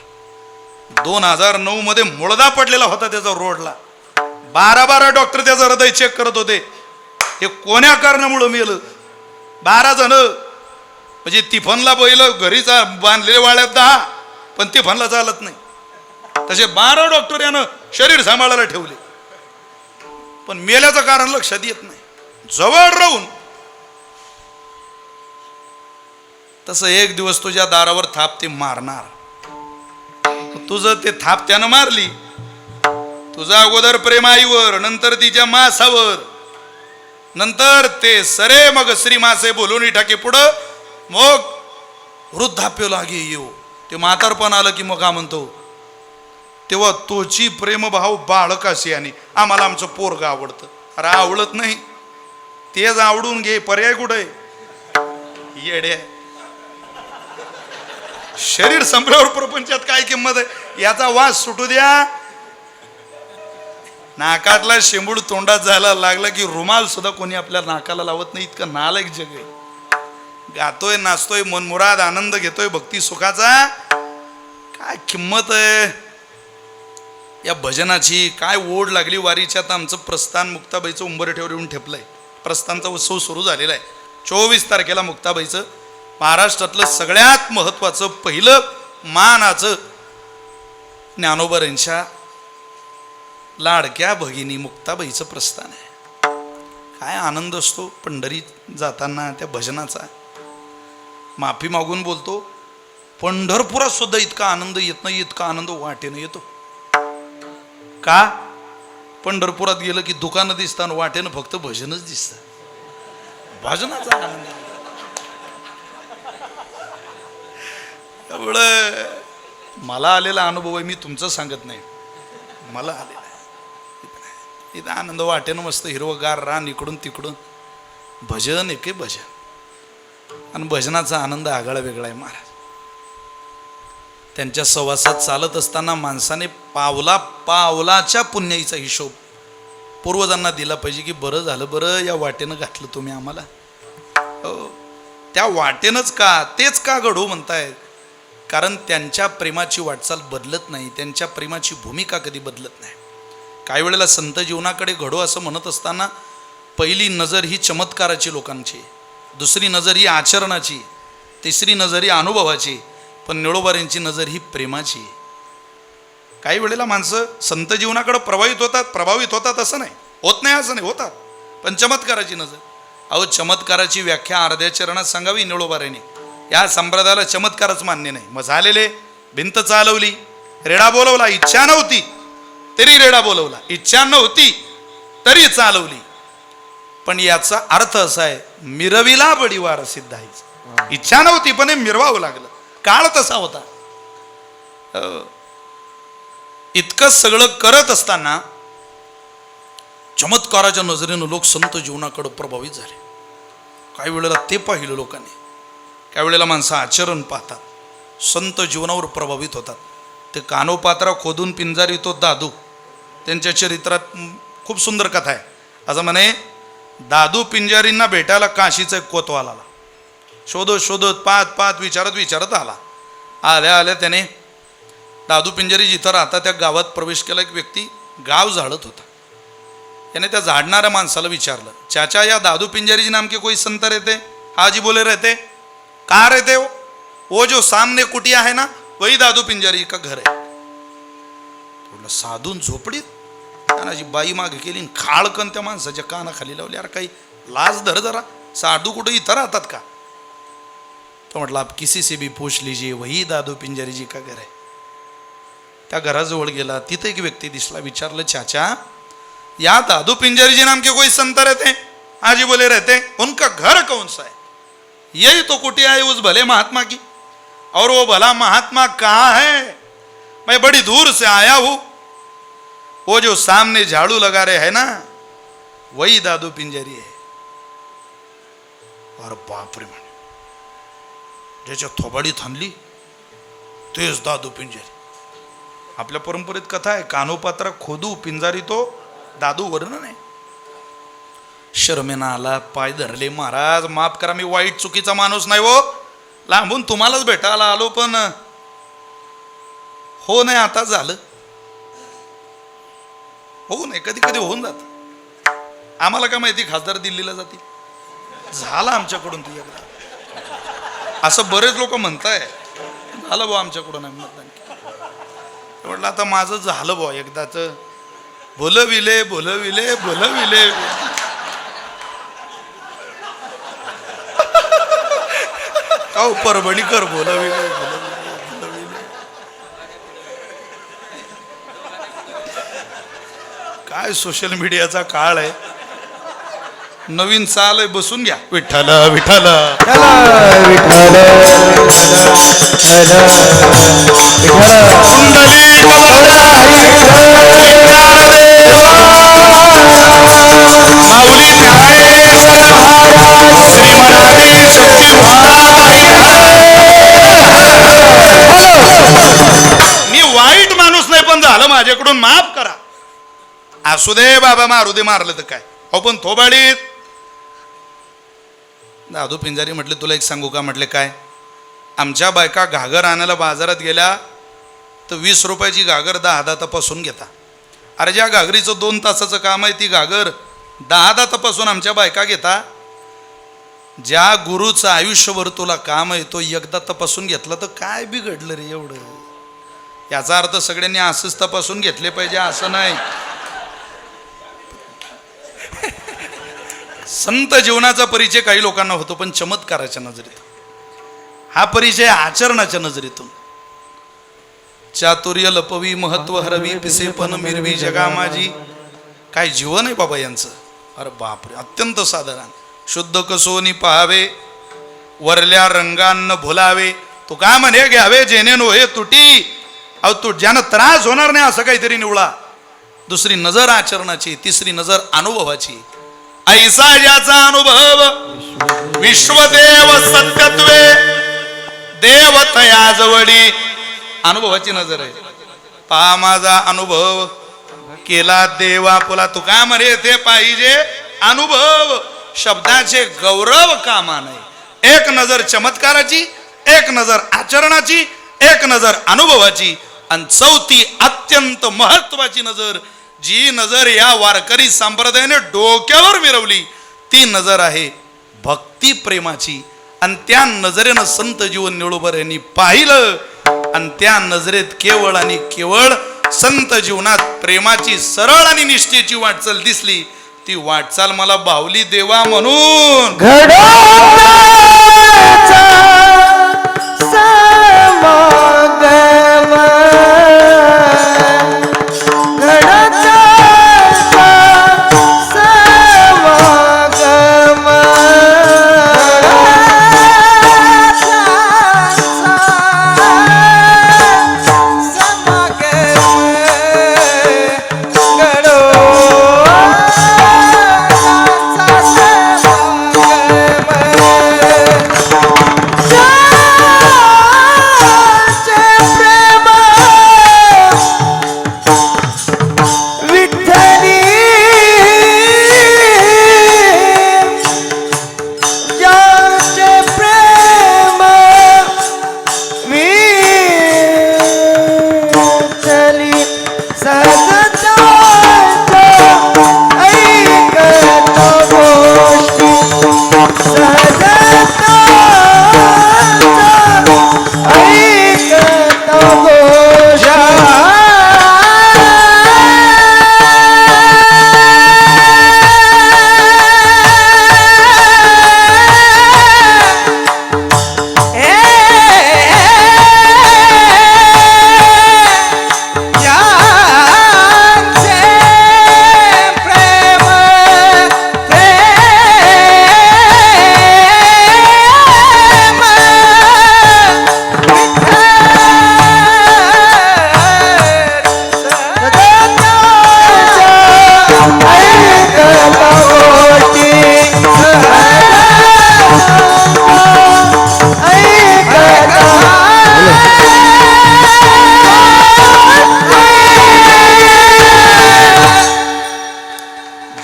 2009 मध्ये मुळदा पडलेला होता त्याचा रोडला. 12 डॉक्टर त्याचं हृदय चेक करत होते. हे कोण्या कारणामुळं मेलं? 12 जण. म्हणजे तिफनला बैल घरीच बांधलेले वाड्यात 10, पण तिफनला चालत नाही. तसे 12 डॉक्टर यानं शरीर सांभाळायला ठेवले, पण मेल्याचं कारण लक्षात येत नाही. जवळ राहून तसं एक दिवस तुझ्या दारावर थाप ते मारणार. तुझं ते थाप त्यानं मारली. तुझं अगोदर प्रेम आईवर, नंतर तिच्या मासावर, नंतर ते सरे मग श्री मासे बोलून टाके पुढं. मग वृद्धाप्य लागे येऊ. ते म्हातारपण आलं की मग का म्हणतो तेव्हा तोची प्रेमभाव बाळकाशी आणि आम्हाला आमचं पोरग आवडतं. अरे आवडत नाही, तेच आवडून घे, पर्याय कुठे? येड्या. शरीर संपल्यावर प्रपंचात काय किंमत आहे? याचा वास सुटू द्या. नाकातला शेंबूड तोंडात जायला लागला की रुमाल सुद्धा कोणी आपल्या नाकाला लावत नाही. इतकं नालायक जग आहे. गातोय, नाचतोय, मनमुराद आनंद घेतोय भक्ती सुखाचा. काय किंमत आहे या भजनाची? काय ओढ लागली वारीच्या. आता आमचं प्रस्थान मुक्ताबाईचं उंबरठ्यावर येऊन ठेपलंय. प्रस्थानचा उत्सव सुरू झालेला आहे. 24 तारखेला मुक्ताबाईचं महाराष्ट्रातलं सगळ्यात महत्वाचं पहिलं मानाचं ज्ञानोबरांच्या लाडक्या भगिनी मुक्ताबाईचं प्रस्थान आहे. काय आनंद असतो पंढरीत जाताना त्या भजनाचा. माफी मागून बोलतो, पंढरपुरात सुद्धा इतका आनंद येत नाही, इतका आनंद वाटेनं येतो. का? पंढरपुरात गेलं की दुकानं दिसतात, वाटेनं फक्त भजनच दिसतं. भजनाचा आनंद एवढं मला आलेला अनुभव आहे. मी तुमचं सांगत नाही, मला आलेला आहे. इथं आनंद वाटेनं मस्त हिरवगार रान, इकडून तिकडून भजन, एके भजन. आणि भजनाचा आनंद आगळा वेगळा आहे महाराज. त्यांच्या सहवासात चालत असताना माणसाने पावला पावलाच्या पुण्याईचा हिशोब पूर्वजांना दिला पाहिजे की बरं झालं बरं या वाटेनं घातलं तुम्ही आम्हाला. हो, त्या वाटेनंच का तेच का घडू म्हणतायत, कारण त्यांच्या प्रेमाची वाटचाल बदलत नाही, त्यांच्या प्रेमाची भूमिका कधी बदलत नाही. काही वेळेला संत जीवनाकडे घडो असं म्हणत असताना पहिली नजर ही चमत्काराची लोकांची, दुसरी नजर ही आचरणाची, तिसरी नजर ही अनुभवाची, पण निळोबाऱ्यांची नजर ही प्रेमाची. काही वेळेला माणसं संत जीवनाकडे प्रभावित होतात असं नाही, होत नाही असं नाही, होतात, पण चमत्काराची नजर. अहो चमत्काराची व्याख्या अर्ध्या चरणात सांगावी निळोबाऱ्याने. या संप्रदायाला चमत्कारच मान्य नाही. मग झालेले भिंत चालवली, रेडा बोलवला, इच्छा नव्हती तरी रेडा बोलवला, इच्छा नव्हती तरी चालवली. पण याचा अर्थ असा आहे, मिरविला बडीवार सिद्धाईच. इच्छा नव्हती पण हे मिरवावं लागलं, काळ तसा होता. इतकं सगळं करत असताना चमत्काराच्या नजरेनं लोक संत जीवनाकडे प्रभावित झाले. काही वेळेला ते पाहिलं लोकांनी, काही वेळेला माणसं आचरण पाहतात, संत जीवनावर प्रभावित होतात. ते कानोपात्रा खोदून पिंजारी तो दादू, त्यांच्या चरित्रात खूप सुंदर कथा आहे. असं म्हणे, दादू पिंजारींना भेटायला काशीचा एक कोतवाल आला. शोधत शोधत पाहत विचारत आला. आल्या त्याने दादू पिंजारी जिथं राहता त्या गावात प्रवेश केला. एक व्यक्ती गाव झाडत होता. याने त्या झाडणाऱ्या माणसाला विचारलं, चाचा या दादू पिंजारी जी नाम के कोई संत रहते? हाँ जी बोले रहते. कहाँ रहते वो जो सामने कुटिया है ना वही दादू पिंजारी का घर है. थोडं साधून झोपडीत कानाची बाई मागे केली, खाळकन त्या माणसाच्या कानाखाली लावली. अरे काही लाज धर जरा, साधू कुठं इथं राहतात का? तो म्हटलं, आप किसी से भी पूछ लीजिए वही दादू पिंजारी जी का घर है. त्या घराजवळ गेला, तिथे एक व्यक्ती दिसला. विचारलं, चाचा या दादू पिंजारी जी नाम के कोई संत रहते? हाँ जी बोले रहते. उनका घर कौन सा है? यही तो कुटिया है उस भले महात्मा की. और वो भला महात्मा कहाँ है? मैं बड़ी दूर से आया हूं. वो जो सामने झाड़ू लगा रहे है ना वही दादू पिंजारी है. और बाप रे, म्हणे ज्याच्या थोबाडीत हाणली तेच दादू पिंजारी. आपल्या परंपरेत कथा आहे, कानोपात्रा खोदू पिंजारी तो दादू वर्णन आहे. शर्मेना आला, पाय धरले. महाराज माफ करा, मी वाईट चुकीचा माणूस नाही हो, लांबून तुम्हालाच भेटायला आलो, पण हो नाही आता झालं. होऊ नये, कधी कधी होऊन जात. आम्हाला काय माहिती खासदार दिल्लीला जातील, झालं आमच्याकडून ती एकदा, असं बरेच लोक म्हणताय. झालं भाऊ आमच्याकडून आम्ही मतदान केलं. म्हटलं आता माझं झालं भाऊ एकदाच. बोलविले बोलविले बोलविले. अहो परभणीकर बोलविले बोलविले. काय सोशल मीडियाचा काळ आहे, नवीन चाल आहे, बसून घ्या. विठ्ठल विठ्ठल मी वाईट माणूस नाही, पण झालं माझ्याकडून, माफ करा. असू दे बाबा, मारू दे, मारलं तर काय. हो पण थोबाडीत दादू पिंजारी म्हटले, तुला एक सांगू का? म्हटले काय? आमच्या बायका घागर आणायला बाजारात गेल्या तर 20 रुपयाची घागर 10 तपासून घेता. अरे ज्या घागरीचं 2 तासाचं काम आहे ती घागर 10 तपासून आमच्या बायका घेता. ज्या गुरुचं आयुष्यभर तुला काम आहे तो एकदा तपासून घेतला तर काय बिघडलं रे एवढं? याचा अर्थ सगळ्यांनी असंच तपासून घेतले पाहिजे असं नाही. संत जीवनाचा परिचय काही लोकांना होतो, पण चमत्काराच्या नजरेत. हा परिचय आचरणाच्या नजरेतून. चातुर्य लपवी महत्व हरवी पिसे पण मिरवी जगा माझी. काय जीवन आहे बाबा यांचं. अरे बापरे, अत्यंत साधारण. शुद्ध कसोनी पहावे वरल्या रंगांना भुलावे. तू काय म्हणे घ्यावे जेणे नोहे तुटी. अहो तू ज्यानं त्रास होणार नाही असं काहीतरी निवडा. दुसरी नजर आचरणाची, तिसरी नजर अनुभवाची. ऐसा ज्याचा अनुभव विश्वदेव सत्यत्वे देवतया जवळी अनुभवाची नजर आहे. पहा माझा अनुभव केला देवा पुला, तू काय म्हणे ते पाहिजे अनुभव. शब्दाचे गौरव कामा नाही. एक नजर चमत्काराची, एक नजर आचरणाची, एक नजर अनुभवाची, आणि चौथी अत्यंत महत्वाची नजर, जी नजर या वारकरी संप्रदायाने डोक्यावर मिरवली, ती नजर आहे भक्ती प्रेमाची. आणि त्या नजरेनं संत जीवन निळोबर यांनी पाहिलं, आणि त्या नजरेत केवळ आणि केवळ संत जीवनात प्रेमाची सरळ आणि निष्ठेची वाटचाल दिसली. ती वाटचाल मला भावली देवा म्हणून.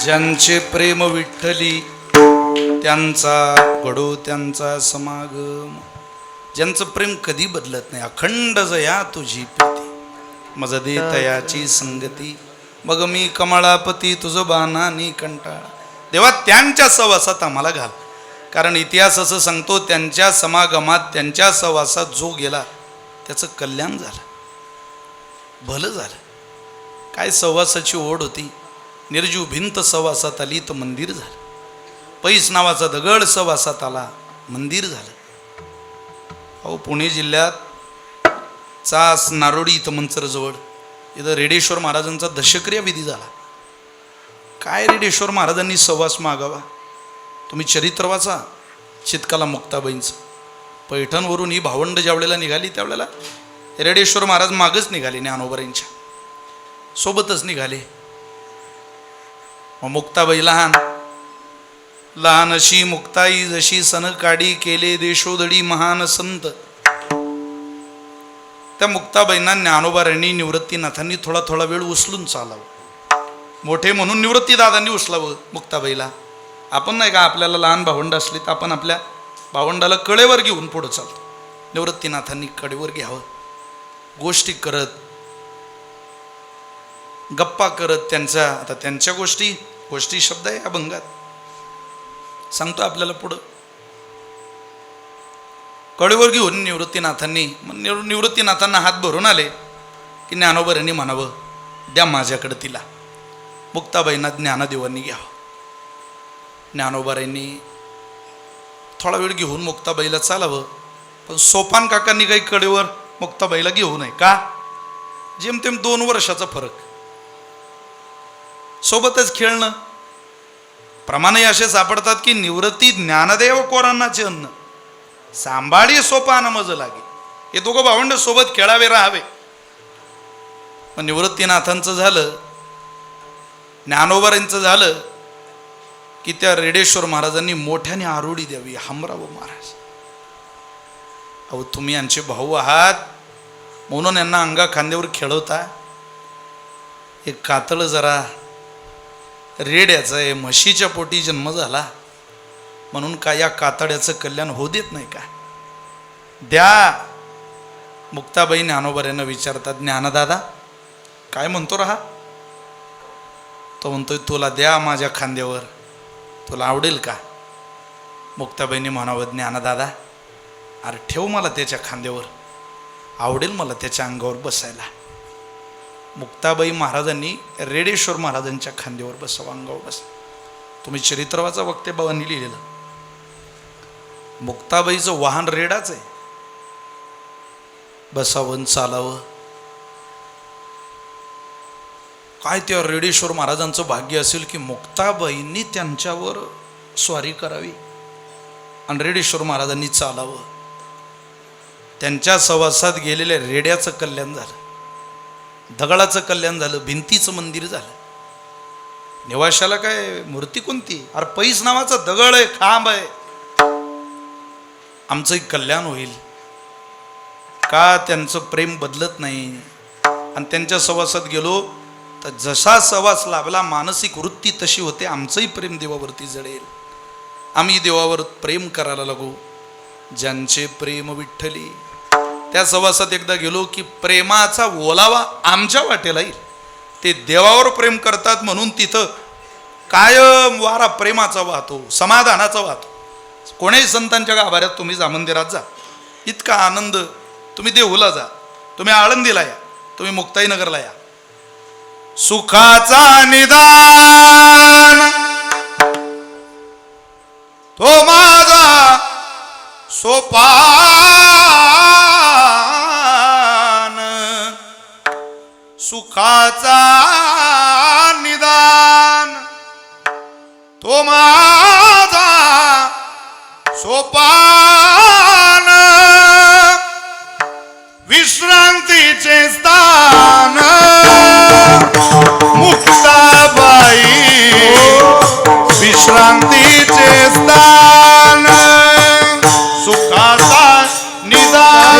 ज्यांचे प्रेम विठ्ठली त्यांचा घडो त्यांचा समागम. ज्यांचं प्रेम कधी बदलत नाही. अखंड जया तुझी प्रीती मज दे तयाची संगती, मग मी कमळापती तुझं बाणानी कंटाळा. देवा त्यांच्या सहवासात आम्हाला घाल. कारण इतिहास असं सांगतो, त्यांच्या समागमात त्यांच्या सहवासात जो गेला त्याचं कल्याण झालं, भलं झालं. काय सहवासाची ओढ होती. निर्जीव भिंत सहवासात आली तर मंदिर झालं. पैस नावाचा दगड सहवासात आला, मंदिर झालं. अहो पुणे जिल्ह्यात चास नारोडी इथं मंचरजवळ इथं रेडेश्वर महाराजांचा दशक्रिया विधी झाला. काय रेडेश्वर महाराजांनी सहवास मागावा. तुम्ही चरित्र वाचा चितकाला मुक्ताबाईंचं. पैठणवरून ही भावंड ज्यावेळेला निघाली त्यावेळेला रेडेश्वर महाराज मागच निघाले, ज्ञानोबरांच्या सोबतच निघाले. मग मुक्ताबाई लहान लहान अशी मुक्ताई जशी सनकाडी केले देशोदडी महान संत. त्या मुक्ताबाईंना ज्ञानोबारांनी निवृत्तीनाथांनी थोडा थोडा वेळ उचलून चालावं. मोठे म्हणून निवृत्ती दादांनी उचलावं मुक्ताबाईला. आपण नाही का आपल्याला लहान भावंड असली तर आपण आपल्या भावंडाला कडेवर घेऊन पुढं चालतो. निवृत्तीनाथांनी कडेवर घ्यावं. गोष्टी करत गप्पा करत त्यांच्या, आता त्यांच्या गोष्टी शब्द आहे अभंगात सांगतो आपल्याला पुढं. कडेवर घेऊन निवृत्तीनाथांना हात भरून आले की ज्ञानोबरांनी म्हणावं द्या माझ्याकडे तिला. मुक्ताबाईंना ज्ञानदेवांनी घ्यावं. ज्ञानोबरांनी थोडा वेळ घेऊन मुक्ताबाईला चालावं. पण सोपान काकांनी काही कडेवर मुक्ताबाईला घेऊ नये. का? जेमतेम 2 वर्षाचा फरक. सोबतच खेळणं. प्रमाणे असे सापडतात की निवृत्ती ज्ञानदेव कोरांनाचे अन्न सांभाळी सोपान मज लागे. हे दोघं भावंड सोबत खेळावे राहावे. मग निवृत्तीनाथांचं झालं, ज्ञानोबरांचं झालं की त्या रेडेश्वर महाराजांनी मोठ्याने आरोडी द्यावी. हमराव महाराज, अहो तुम्ही यांचे भाऊ आहात, म्हणून यांना अंगा खांद्यावर खेळवता. एक कातळ जरा रेड्याचं आहे, म्हशीच्या पोटी जन्म झाला म्हणून का या कातड्याचं कल्याण होऊ देत नाही का? द्या. मुक्ताबाई ज्ञानोबा विचारतात, ज्ञानदादा काय म्हणतो रहा? तो म्हणतोय तुला द्या माझ्या खांद्यावर, तुला आवडेल का? मुक्ताबाईंनी म्हणावं, ज्ञानदादा अरे ठेव मला त्याच्या खांद्यावर, आवडेल मला त्याच्या अंगावर बसायला. मुक्ताबाई महाराजांनी रेडेश्वर महाराजांच्या खांद्यावर बसावं, अंगावर बसा. तुम्ही चरित्रवाचा वक्तेबाबांनी लिहिलेलं. मुक्ताबाईचं वाहन रेडाच आहे. बसावं चालावं. काय त्या रेडेश्वर महाराजांचं भाग्य असेल की मुक्ताबाईंनी त्यांच्यावर स्वारी करावी आणि रेडेश्वर महाराजांनी चालावं. त्यांच्या सहवासात गेलेल्या रेड्याचं कल्याण झालं, दगडाचं कल्याण झालं, भिंतीचं मंदिर झालं. निवाशाला काय मूर्ती कोणती? अरे पैस नावाचा दगड आहे, खांब आहे. आमचंही कल्याण होईल का? त्यांचं प्रेम बदलत नाही. आणि त्यांच्या सहवासात गेलो तर जसा सहवास लाभला मानसिक वृत्ती तशी होते. आमचंही प्रेम देवावरती जळेल. आम्ही देवावर प्रेम करायला लागू. ज्यांचे प्रेम विठ्ठली. त्या सहवासात एकदा गेलो की प्रेमाचा ओलावा आमच्या वाटेला येईल. ते देवावर प्रेम करतात म्हणून तिथं कायम वारा प्रेमाचा वाहतो, समाधानाचा वाहतो. कोणाही संतांच्या गाभाऱ्यात तुम्ही जा, मंदिरात जा, इतका आनंद. तुम्ही देहूला जा, तुम्ही आळंदीला या, तुम्ही मुक्ताईनगरला या. सुखाचा निदान तो माझा सोपान. सुखाचा निदान तो माझा सोपान. विश्रांतीचे स्थान मुक्ताबाई. विश्रांतीचे स्थान सुखाचा निदान.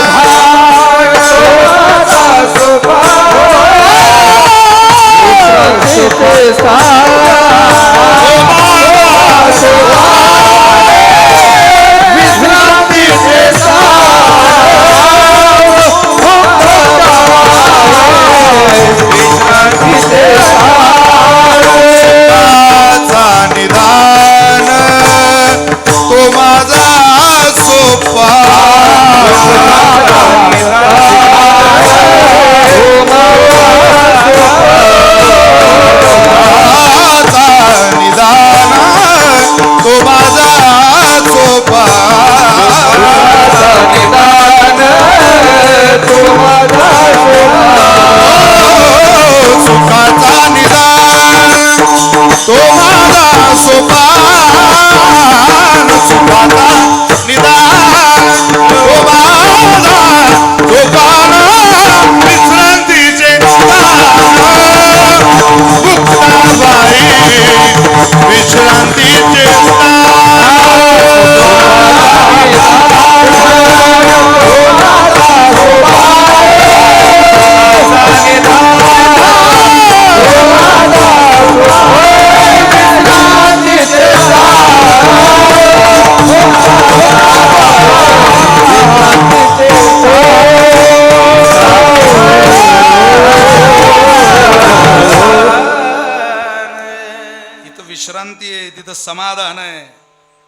विश्रांती आहे, तिथं समाधान आहे.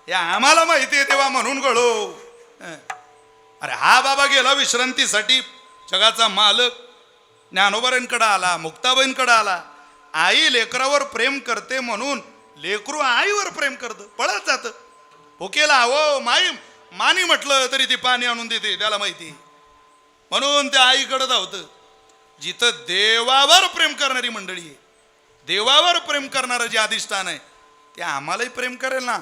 हे आम्हाला माहिती आहे तेव्हा म्हणून गळो. अरे हा बाबा गेला विश्रांतीसाठी. जगाचा मालक ज्ञानोबांकडे आला, मुक्ताबाईंकडे आला. आई लेकरावर प्रेम करते म्हणून लेकरू आईवर प्रेम करतं, पळत जातं. भुकेला हो माई मानी म्हटलं तरी ती पाणी आणून देते, त्याला माहिती. म्हणून त्या आईकडे धावतं. जिथं देवावर प्रेम करणारी मंडळी आहे, देवावर प्रेम करणारं जे अधिष्ठान आहे ते आम्हालाही प्रेम करेल ना.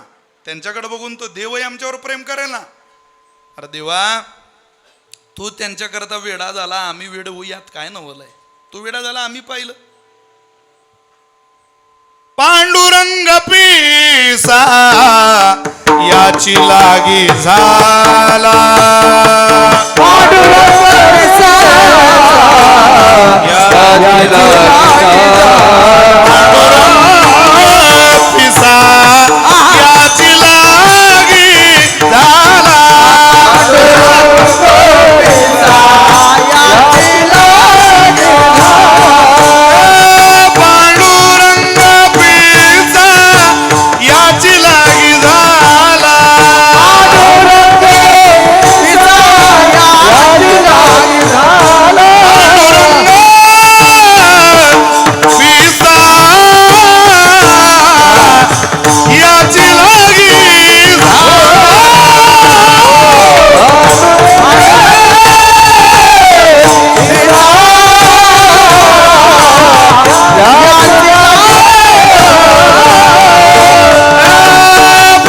त्यांच्याकडे बघून तो देवही आमच्यावर प्रेम करेल ना. अरे देवा, तू त्यांच्याकरता वेडा झाला, आम्ही वेड होऊ यात काय नवल आहे? तू वेडा झाला, आम्ही पाहिलं. पांडुरंग पिसा याची लागी झाला. पांडुरंग पिसा पिसा याची लागी झाला पांडुरंग पिसा याची लागी झाला पिसा याची लागी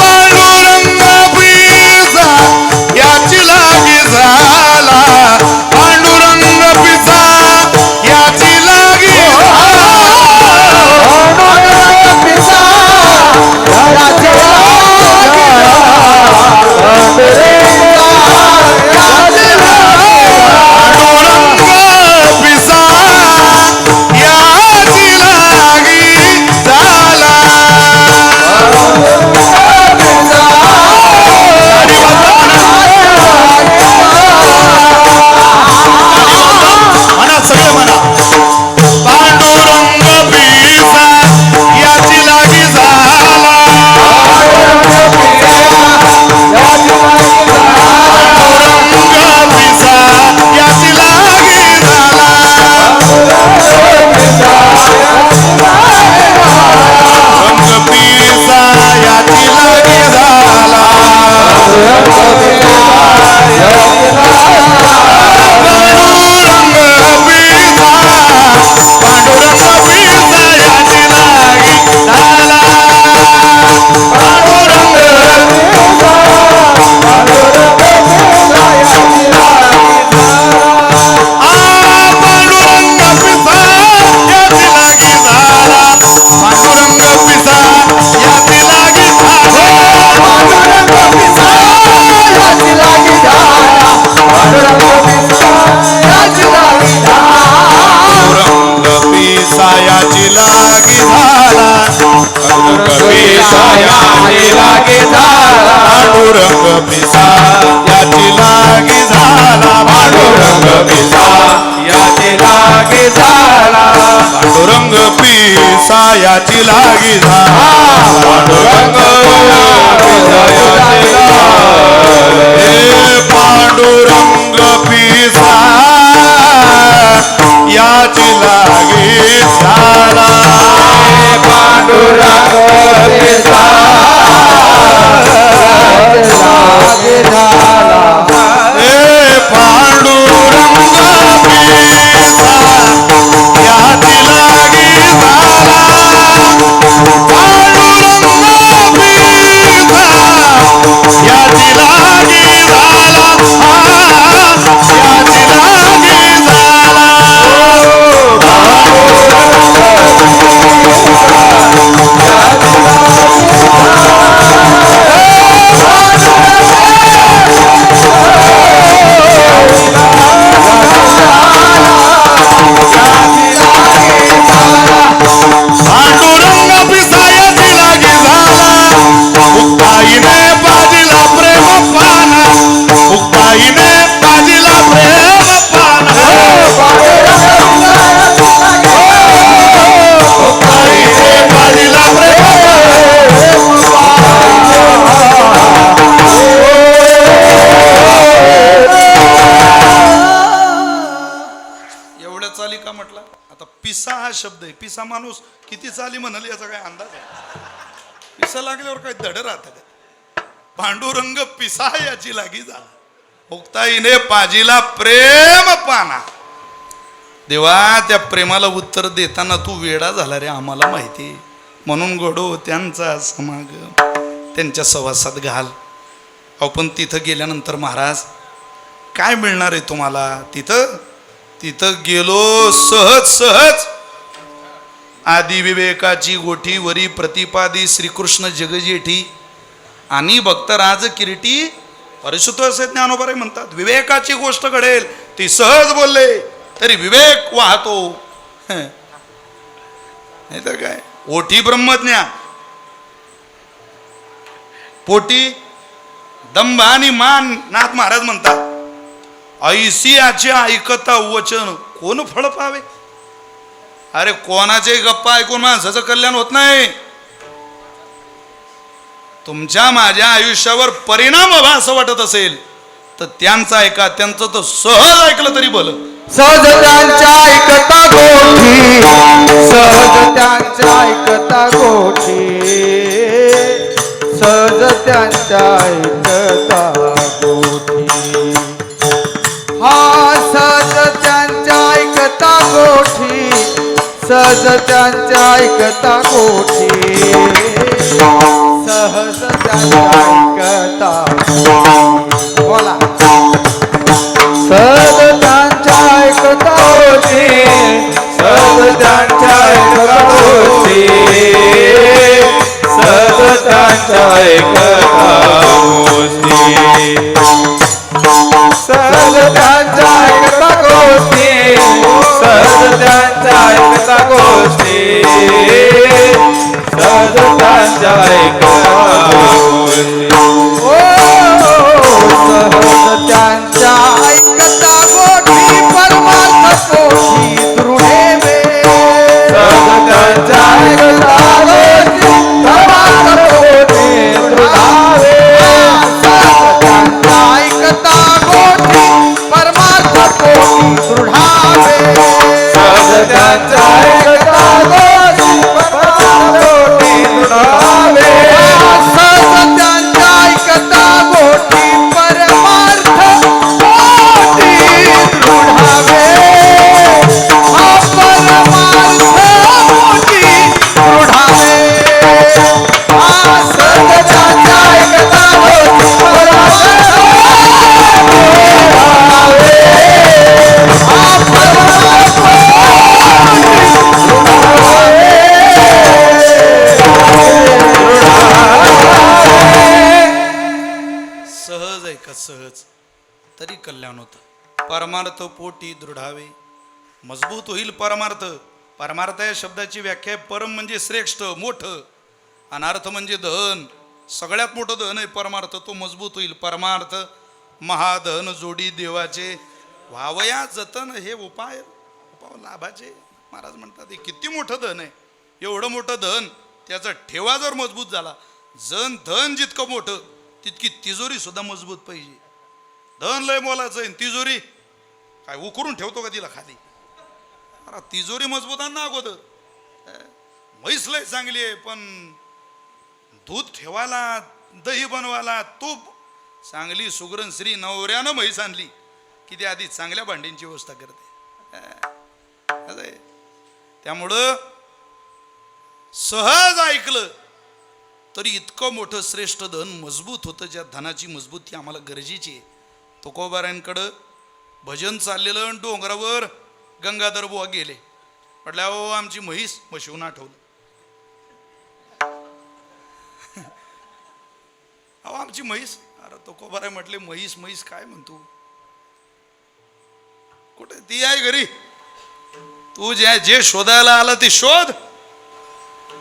पांडुरंग पिसा याची लागी झाला पांडुरंग पिसा याची लागी पांडुरंग पिसा याची लागी झाला म्हणा सगळे म्हणा पांडुरंग पिसा याची लागी झाला पांडुरंग पिसा याची लागी झाला रंग पिसा याची लागी झाला पांडुरंग पिसा पांडुरंग पिसा याची लागी झाला पांडुरंग पांडुरंग पिसा याची लागी झाला पांडुरंग पिसा याची लागी झाला पांडुरंग पिसा याची लागी झाला पांडुरंग पिसा याची लागी झाला पांडुरंग पिसा याची लागी झाला पांडुरंग पिसा याची लागी झाला पांडुरंग पिसा याची लागी झाला पांडुरंग पांडुरंग पिसा याची लागी झाला पांडुरंग पिसा पांडुरंग पिसा याची लागी झाला पांडुरंग पिसा याची लागी झाला याची लागी झाला पांडुरंग पिसा याची लागी झाला मुक्ताईने बाजीला प्रेम पाना मुक्ताईने बाजीला प्रेम पाना मुक्ताईने बाजीला प्रेम एवढ्या चाली का म्हटलं आता पिसा हा शब्द आहे पिसा माणूस किती चाली म्हणाल याचा काय अंदाज आहे पिसा लागल्यावर काय धड राहत का पांडुरंग पिसा याची लागी झाला मुक्ताईने पाजीला प्रेम पाना देवा त्या प्रेमाला उत्तर देताना तू वेडा झाला रे आम्हाला माहिती म्हणून घडो त्यांचा समागम त्यांच्या सहवासात घाल आपण तिथं गेल्यानंतर महाराज काय मिळणार आहे तुम्हाला तिथं गेलो सहज सहज आदि विवेकाची गोठी वरी प्रतिपादी श्रीकृष्ण जगजेठी आणि भक्तराज किरीटी परिशुद्ध असे ज्ञानोबा म्हणतात विवेकाची गोष्ट घडेल ती सहज बोलले तरी विवेक वाहतो नाही तर काय, ओठी ब्रह्मज्ञान, पोटी दंभ आणि मान. नाथ महाराज म्हणतात, ऐसी आचे ऐकता वचन कोण फळ पावे. अरे कोणाचे गप्पा ऐकून माणसाचं कल्याण होत नाही. तुमच्या माझ्या आयुष्यावर परिणाम व्हावा असं वाटत असेल तर त्यांचं ऐका. त्यांचं तर सहज ऐकलं तरी भलं. सहज त्यांच्या ऐकता गोठी, सहज त्यांच्या ऐकता गोठी, सहज त्यांच्या ऐकता गोठी. हा सहज त्यांच्या ऐकता गोठी, सहज त्यांच्या ऐकता गोठी, सहज त्यांच्या ऐकता गोठी. बोला. सहज त्यांच्या ऐकता गोठी, सहज त्यांच्या ऐकता गोठी, सहज त्यांच्या ऐकता गोठी, सहज त्यांच्या ऐकता गोष्टी, सहज त्यांच्या ऐकता गोष्टी, सहज त्यांच्या ऐकता गोष्टी. ओ सहज त्यांच्या ऐकता गोष्टी, परमार्थ कोठी दृढेवे. सहज त्यांच्या ऐकता गोष्टी, परमार्थ कोठी दृढावे. सहज त्यांच्या ऐकता गोष्टी, परमार्थ कोठी दृढावे. सहज त्यांच्या ऐकता गोष्टी, परमार्थ कोठी दृढावे. सहज त्यांच्या ऐकता गोष्टी, परमार्थ कोठी दृढावे. हा परमार्थ कोठी दृढावे. हा सहज त्यांच्या ऐकता गोष्टी, परमार्थ सहज ऐका, सहज तरी कल्याण होतं. परमार्थ पोटी दृढावे, मजबूत होईल परमार्थ. परमार्थ या शब्दाची व्याख्या आहे, परम म्हणजे श्रेष्ठ, मोठं, अनार्थ म्हणजे धन. सगळ्यात मोठं धन आहे परमार्थ, तो मजबूत होईल. परमार्थ महाधन जोडी देवाचे, व्हावया जतन हे उपाय लाभाचे. महाराज म्हणतात हे किती मोठं धन आहे. एवढं मोठं धन, त्याचा ठेवा जर मजबूत झाला, धन जितकं मोठं तितकी तिजोरी सुद्धा मजबूत पाहिजे. धन लय मोलाचं आहे, तिजोरी काय उकरून ठेवतो का तिला खाली. अरे तिजोरी मजबूत आण ना अगोदर. म्हैस लय चांगली आहे, पण दूध ठेवायला, दही बनवायला, तूप चांगली सुगरण श्री नवऱ्यानं म्हैस आणली की ती आधी चांगल्या भांडींची व्यवस्था करते. त्यामुळं सहज ऐकलं तरी इतकं मोठं श्रेष्ठ धन मजबूत होतं. ज्या धनाची मजबूती आम्हाला गरजेची आहे. तुकोबारांकडं भजन चाललेलं आणि डोंगरावर गंगाधर बुवा गेले. म्हटलं अहो आमची म्हशीहून आठवलं. अहो आमची म्हैस. अरे तुकोबाराय म्हटले म्हैस काय म्हणतो, कुठे ती आहे घरी, तू जे शोधायला आला ते शोध.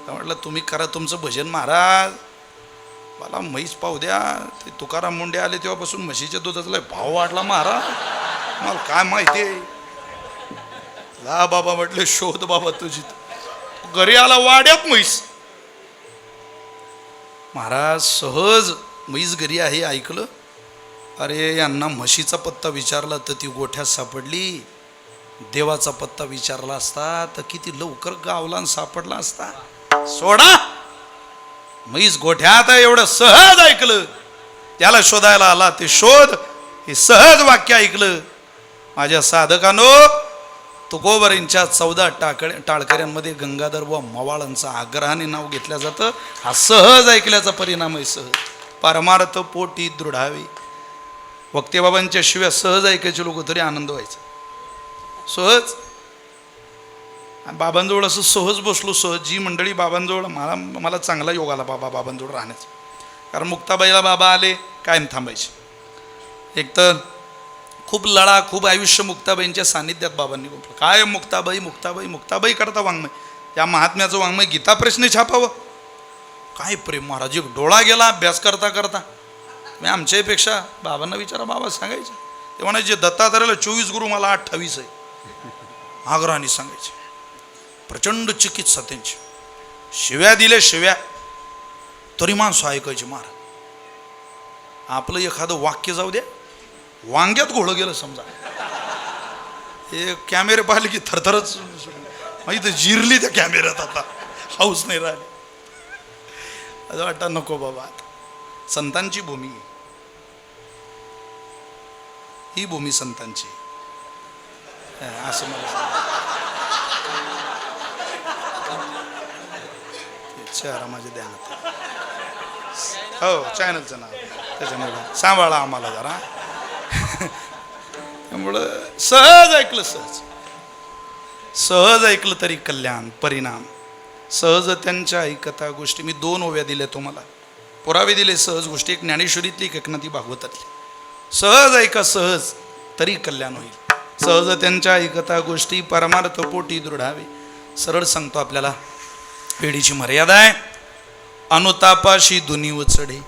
म्हटलं तुम्ही करा तुमचं भजन महाराज, मला म्हैस पाहू द्या. ते तुकाराम मुंडे आले तेव्हापासून म्हशीच्या दुधाचा लय भाव वाढला महाराज, मला काय माहिती आहे. ला बाबा म्हटले शोध बाबा तुझी. घरी आला वाड्यात म्हैस. महाराज सहज म्हैस घरी आहे ऐकलं. अरे यांना म्हशीचा पत्ता विचारला तर ती गोठ्यात सापडली. देवाचा पत्ता विचारला असता तर किती लवकर गावला सापडला असता. सोडा, म्हैस गोठ्यात एवढं सहज ऐकलं. त्याला शोधायला आला ते शोध, हे सहज वाक्य ऐकलं. माझ्या साधकानो, तुकोबारांच्या 14 टाळकऱ्यांमध्ये गंगाधर व मवाळांचं आग्रहाने नाव घेतलं जातं. हा सहज ऐकल्याचा परिणाम आहे. सहज परमार्थ पोटी दृढावे. वक्तेबाबांच्या शिव्या सहज ऐकायचे लोक तरी आनंद व्हायचा. सहज बाबांजवळ असं सहज बसलो. सहज जी मंडळी बाबांजवळ, मला चांगला योग आला बाबांजवळ राहण्याचा. कारण मुक्ताबाईला बाबा आले कायम थांबायचे. एकतर खूप लढा, खूप आयुष्य मुक्ताबाईंच्या सानिध्यात बाबांनी गुंतलं. काय मुक्ताबाई मुक्ताबाई मुक्ताबाई करता वाङ्मय, त्या महात्म्याचं वाङ्मय गीता प्रश्न छापावं. काय प्रेम महाराज, एक डोळा गेला अभ्यास करता करता. मी आमच्यापेक्षा बाबांना विचारा, बाबा सांगायचे ते म्हणायचे दत्तात्रयाला 24 गुरु, मला 28 आहे. आग्रहाने सांगायचे. प्रचंड चिकित्सा त्यांची. शिव्या दिल्या शिव्या तरी माणसं ऐकायची. महाराज आपलं एखादं वाक्य जाऊ द्या, वांग्यात घोळं गेलं समजा, हे कॅमेरे पाहिले की थरथरच माहिती जिरली त्या कॅमेऱ्यात. आता हाऊस नाही राहिली. असं वाटतं नको बाबा, संतांची भूमी ही भूमी संतांची, असं मला चेहरा माझ्या ध्यानात. हो, चॅनलचं नाव त्याच्यामुळे सांभाळा आम्हाला जरा. त्यामुळं सहज ऐकलं, सहज ऐकलं तरी कल्याण परिणाम. सहज त्यांच्या ऐकता गोष्टी. मी 2 ओव्या दिल्या तुम्हाला, पुरावे दिले सहज गोष्टी. एक ज्ञानेश्वरीतली, एक एकनाथी भागवतातली. सहज ऐका सहज तरी कल्याण होईल. सहज त्यांच्या ऐकता गोष्टी परमार्थ पोटी दृढावे. सरळ सांगतो आपल्याला, पेढीची मर्यादा आहे. अनुतापाशी दुनीव चढे.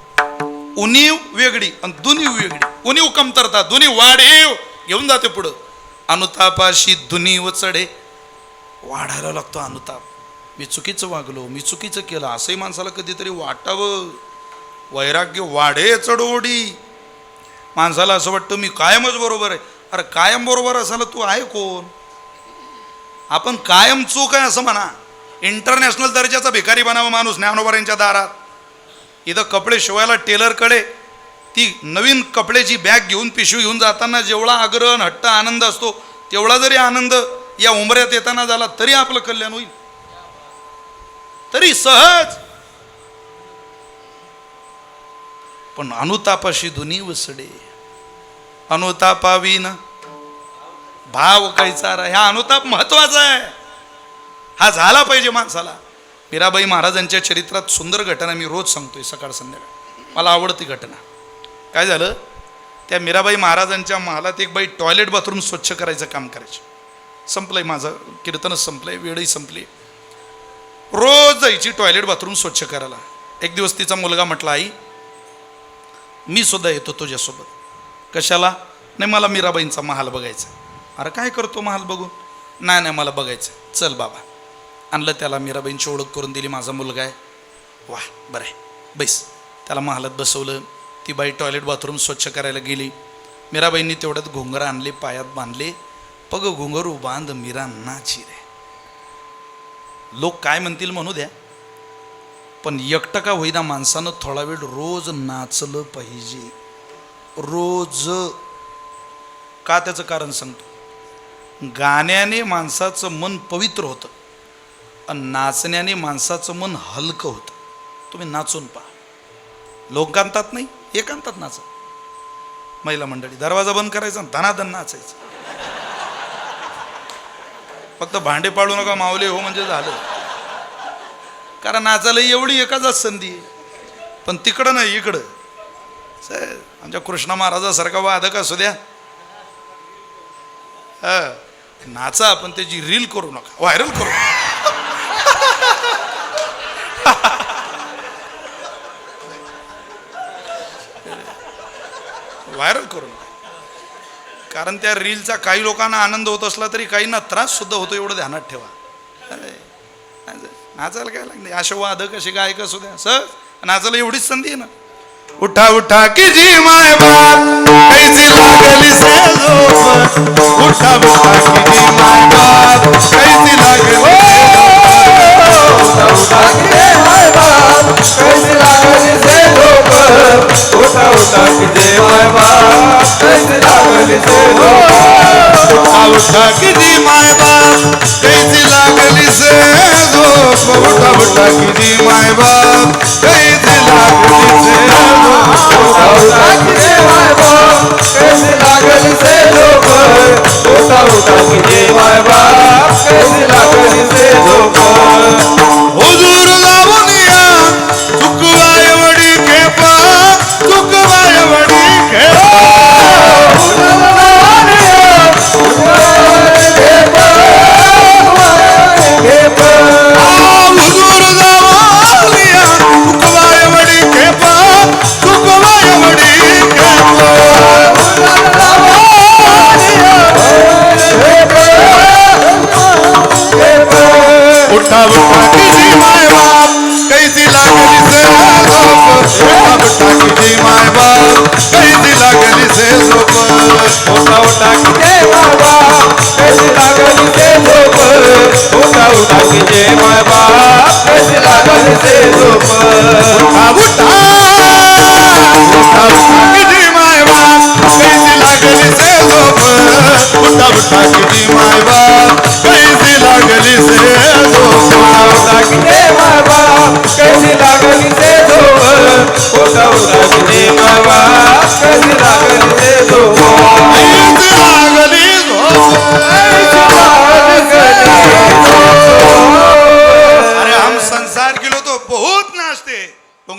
उणीव वेगळी आणि दुनीव वेगळी. उणीव कमतरता, दुनीव वाढीव घेऊन जाते पुढं. अनुतापाशी दुनीव चढे. वाढायला लागतो अनुताप. मी चुकीचं वागलो, मी चुकीचं केलं, असंही माणसाला कधीतरी वाटावं. वैराग्य वाढे चढोडी. माणसाला असं वाटतं मी कायमच बरोबर आहे. अरे कायम बरोबर असायला तू आहे कोण? आपण कायम चूक आहे असं म्हणा. इंटरनॅशनल दर्जाचा भिकारी बनावा माणूस ज्ञानोबारांच्या दारात. इथं कपडे शिवायला टेलरकडे ती नवीन कपड्याची बॅग घेऊन पिशवी घेऊन जाताना जेवढा आग्रह हट्ट आनंद असतो, तेवढा जरी आनंद या उंबऱ्यात येताना झाला तरी आपलं कल्याण होईल. तरी सहज. पण अनुतापाशी दुनीव सडे. अनुतापावीन भाव कैचारा. ह्या अनुताप महत्वाचा आहे. हा झाला पाहिजे माणसाला. मीराबाई महाराजांच्या चरित्रात सुंदर घटना मी रोज सांगतोय सकाळ संध्याकाळ. मला आवडती घटना. काय झालं, त्या मीराबाई महाराजांच्या महालात एक बाई टॉयलेट बाथरूम स्वच्छ करायचं काम करायचे. संपलंय माझं कीर्तनच संपलंय, वेळही संपली. रोज जायची टॉयलेट बाथरूम स्वच्छ करायला. एक दिवस तिचा मुलगा म्हटला, आई मी सुद्धा येतो तुझ्यासोबत. कशाला? नाही, मला मीराबाईंचा महाल बघायचा. अरे काय करतो महाल बघून? नाही नाही, मला बघायचं. चल बाबा. आणलं त्याला, मीराबाईंची ओळख करून दिली, माझा मुलगा आहे. वा बरं आहे, बैस. त्याला महालात बसवलं. ती बाई टॉयलेट बाथरूम स्वच्छ करायला गेली. मीराबाईंनी तेवढ्यात घोंगरा आणले, पायात बांधले. पग घोंगरू बांध मीरा नाची रे. लोक काय म्हणतील म्हणू द्या, पण एकटका होईना माणसानं थोडा वेळ रोज नाचलं पाहिजे. रोज. का? त्याचं कारण सांगतो. गाण्याने माणसाचं मन पवित्र होतं आणि नाचण्याने माणसाचं मन हलकं होतं. तुम्ही नाचून पहा. लोकांतात नाही, एकांतात नाचा. महिला मंडळी दरवाजा बंद करायचा, धनाधन नाचायचं. फक्त भांडे पाडू नका मावले हो म्हणजे झालं. कारण नाचायला एवढी एकाच संधी आहे. पण तिकडं नाही, इकडं. आमच्या कृष्णा महाराजासारखा वादक असू द्या, नाचा, पण त्याची रील करू नका, व्हायरल करू नका. व्हायरल करू नका. कारण त्या रीलचा काही लोकांना आनंद होत असला तरी काहींना त्रास सुद्धा होतो, एवढं ध्यानात ठेवा. नाचायला काय लागले, असे वादक असे गायक असू द्या, सर नाचायला एवढीच संधी आहे ना. उठा उठा की जी माय बाप कैसी लागली से झोप. उठा उठा की जी माय बाप कैसी लागली. उठा उठा की जी माय बाप कैसी लागली से झोप. उठा उठा की जी माय बाप कैसी लागली से झोप. उठा उठा की जी माय बाप कैसी लागली से झोप. उठा उठा की जी माय बाप कैसी लागली से झोप. उठा उठा की जी माय बाप कैसी लागली से झोप. उठा उठा की जी माय बाप कैसी लागली से झोप. हुजूर लावूनिया चुकवाय वडी खेपा. चुकवाय वडी खेपा.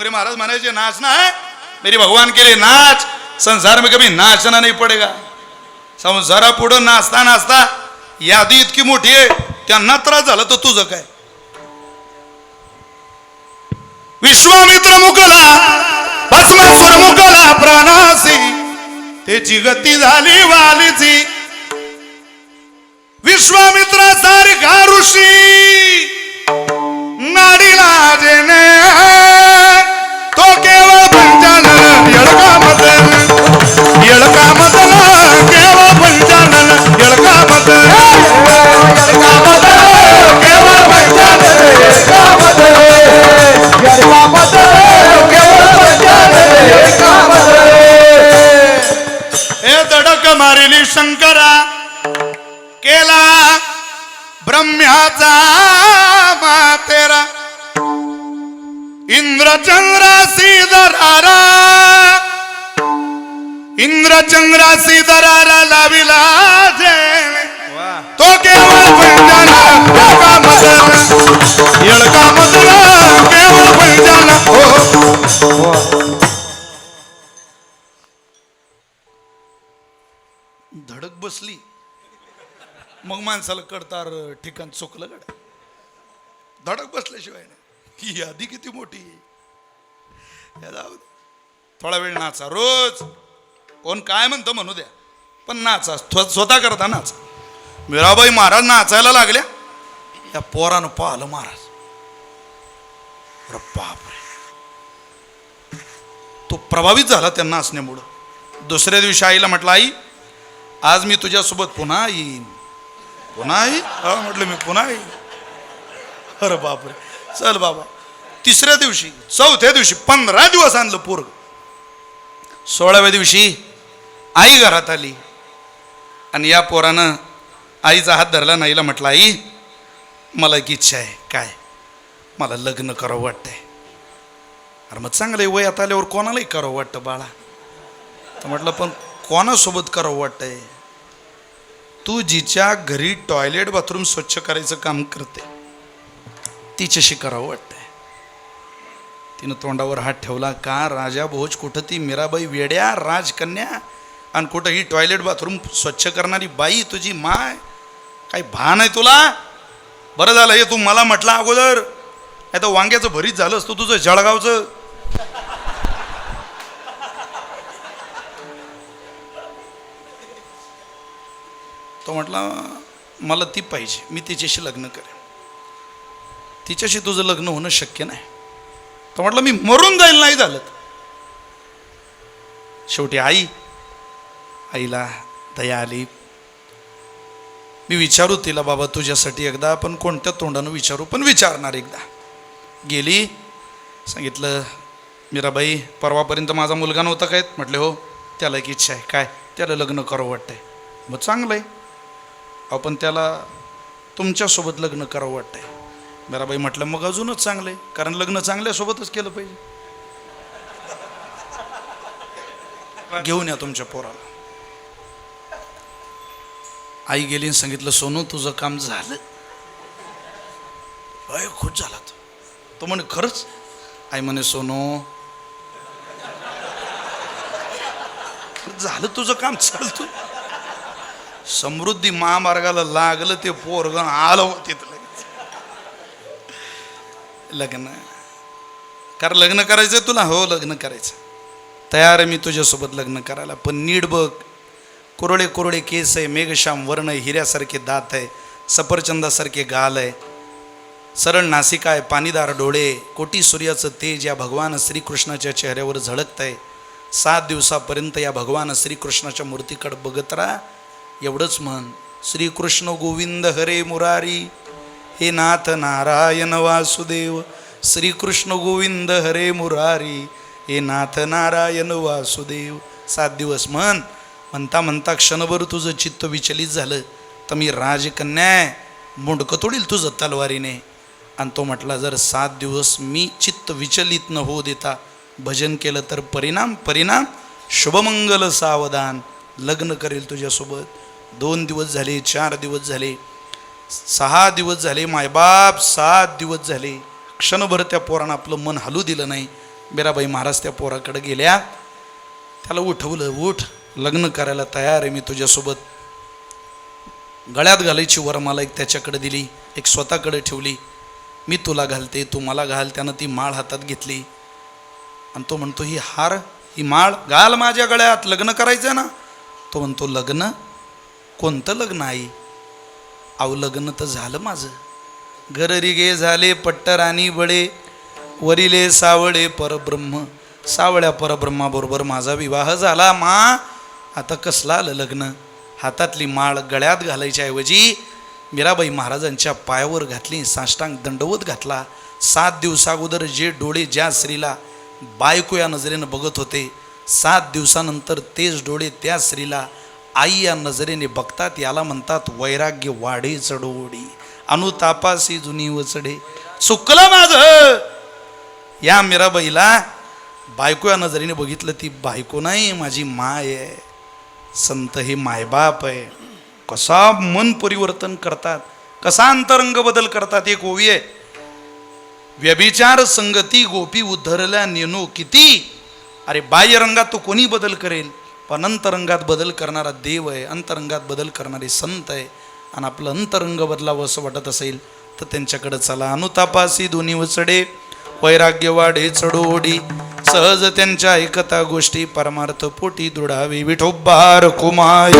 डोंगरे महाराज म्हणायचे नाचना है मेरी भगवान के लिए नाच, संसार में कभी नाचना नहीं पडेगा. संसारा पुढं नाचता नाचता यादी इतकी मोठी आहे, त्यांना त्रास झाला तर तुझं काय. विश्वामित्र मुकला भस्मासुर मुकला प्राणासी, त्याची गती झाली वालीची. विश्वामित्रासारखा ऋषी नाडीला जेणे, तो केवळ पंचानन येळका मदन, येळका मदन केवळ पंचानन, येळका मदन, येळका मदन केवळ पंचानन, येळका मदन, येळका मदन केवळ पंचानन, येळका मदन. हे धडक मारिली शंकरा, केला ब्रह्म्याचा मातेरा. इंद्रचंद्रासी दरारा, इंद्रचंद्रासी दरारा लाविला जेणे, तो केवळ पंचानन येळका मदन, येळका मदन केवळ पंचानन. धडक बसली मग माणसाला कळतार ठिकाण चुकलं गड्या. धडक बसल्याशिवाय नाही. ही यादी किती मोठी आहे. थोडा वेळ नाचा रोज, कोण काय म्हणतं म्हणू द्या, पण नाचा स्वतः करता नाचा. मीराबाई महाराज नाचायला लागल्या, या पोरानं पाहिलं महाराज, अरे बापरे, तो प्रभावित झाला त्या नाचण्यामुळं. दुसऱ्या दिवशी आईला म्हटलं, आई आज मी तुझ्यासोबत पुन्हा येईन. पुन्हा येईन? म्हटलं मी पुन्हा येईन. अरे बापरे, चल बाबा. तिसऱ्या दिवशी, चौथ्या दिवशी, 15 दिवस आणलं पोरग. 16व्या दिवशी आई घरात आली आणि या पोरानं आईचा हात धरला. नाहीला म्हटलं, आई मला एक इच्छा आहे. काय? मला लग्न करावं वाटतंय. अरे मग चांगलं आहे, वयात आल्यावर कोणालाही करावं वाटतं बाळा. तर म्हटलं पण कोणासोबत करावं वाटतंय? तू जिच्या घरी टॉयलेट बाथरूम स्वच्छ करायचं काम करते तिच्याशी करावं वाटतंय. तिनं तोंडावर हात ठेवला. का राजा भोज, कुठं ती मीराबाई वेड्या राजकन्या, आणि कुठं ही टॉयलेट बाथरूम स्वच्छ करणारी बाई तुझी माय? काही भान आहे तुला? बरं झालं हे तू मला म्हटलं अगोदर, नाही तर वांग्याचं भरीत झालं असतं तुझं जळगावचं. तो म्हटला मला ती पाहिजे, मी तिच्याशी लग्न करेन. तिच्याशी तुझं लग्न होणं शक्य नाही. तो म्हटलं मी मरून जाईल नाही झालं. शेवटी आईला दया आली. मी विचारू तिला, बाबा तुझ्यासाठी एकदा, पण कोणत्या तोंडानं विचारू, पण विचारणार एकदा. गेली, सांगितलं मीराबाई परवापर्यंत माझा मुलगा नव्हता काय? म्हटले हो. त्याला एक इच्छा आहे. काय? त्याला लग्न करावं वाटतंय. मग चांगलं आहे, आपण त्याला तुमच्यासोबत लग्न करावं वाटतंय. मीराबाई म्हटलं मग अजूनच चांगलं आहे, कारण लग्न चांगल्यासोबतच केलं पाहिजे. घेऊन या तुमच्या पोराला. आई गेली आणि सांगितलं सोनू तुझं काम झालं. अय खुश झाला तो म्हणे खरंच? आई म्हणे सोनू झालं तुझं काम, चालतो. समृद्धी महामार्गाला लागलं ते पोरग, आलं तिथं लगेच लग्न. कारण लग्न करायचंय तुला? हो लग्न करायचं. तयार आहे मी तुझ्यासोबत लग्न करायला, पण नीट बघ. कोरडे कोरडे केस आहे, मेघश्याम वर्ण आहे, हिऱ्यासारखे दात आहे, सफरचंदासारखे गाल आहे, सरळ नासिका आहे, पाणीदार डोळे, कोटी सूर्याचं तेज या भगवान श्रीकृष्णाच्या चेहऱ्यावर झळकत आहे. 7 दिवसापर्यंत या भगवान श्रीकृष्णाच्या मूर्तीकडे बघत राहा. एवढंच म्हण, श्रीकृष्ण गोविंद हरे मुरारी, हे नाथ नारायण वासुदेव. श्रीकृष्ण गोविंद हरे मुरारी, हे नाथ नारायण वासुदेव. 7 दिवस म्हण. म्हणता म्हणता क्षणभर तुझं चित्त विचलित झालं तर मी राजकन्या मुंडकं तोडील तुझं तलवारीने. आणि तो म्हटला जर 7 दिवस मी चित्त विचलित न होऊ देता भजन केलं तर परिणाम शुभमंगल सावधान, लग्न करेल तुझ्यासोबत. 2 दिवस झाले, 4 दिवस झाले, 6 दिवस झाले, मायबाप 7 दिवस झाले. क्षणभर त्या पोरानं आपलं मन हलू दिलं नाही. मीराबाई महाराज त्या पोराकडे गेल्या, त्याला उठवलं, उठ लग्न करायला तयार आहे मी तुझ्यासोबत. गळ्यात घालायची वरमाला एक त्याच्याकडे दिली, एक स्वतःकडे ठेवली. मी तुला घालते, तू मला घाल. त्यानं ती माळ हातात घेतली आणि तो म्हणतो ही हार, ही माळ घाल माझ्या गळ्यात, लग्न करायचं ना. तो म्हणतो लग्न? कोणतं लग्न आई? अहो लग्न तर झालं माझं. गररिगे झाले पट्टराणी बळे, वरिले सावळे परब्रह्म. सावळ्या परब्रह्माबरोबर माझा विवाह झाला मा. आता कसलं आलं लग्न? हातातली माळ गळ्यात घालायच्या ऐवजी मीराबाई महाराजांच्या पायावर घातली, साष्टांग दंडवत घातला. 7 दिवसाअगोदर जे डोळे ज्या स्त्रीला बायको या नजरेनं बघत होते, 7 दिवसानंतर तेच डोळे त्या स्त्रीला आई या नजरेने बघतात. याला म्हणतात वैराग्य वाढे चढोडी, अनुतापासी जुनी वचडे. चुकलं माझं. या मीराबाईला बायको या नजरेने बघितलं, ती बायको नाही माझी माय आहे. संत हे मायबाप आहे. कसा मन परिवर्तन करतात, कसा अंतरंग बदल करतात. एक ओवी आहे, व्यभिचार संगती गोपी उद्धरल्या नेनो किती. अरे बाह्य रंगात तो कोणी बदल करेल, पण अंतरंगात बदल करणारा देव आहे, अंतरंगात बदल करणारे संत आहे. आणि आपलं अंतरंग बदलावं असं वाटत असेल तर त्यांच्याकडे चला. अनुतापासी दोन्ही वचडे, वैराग्य वाढे चढोडी. सहज त्यांच्या ऐकता गोष्टी, परमार्थ पोटी दृढावी. विठोबार कुमार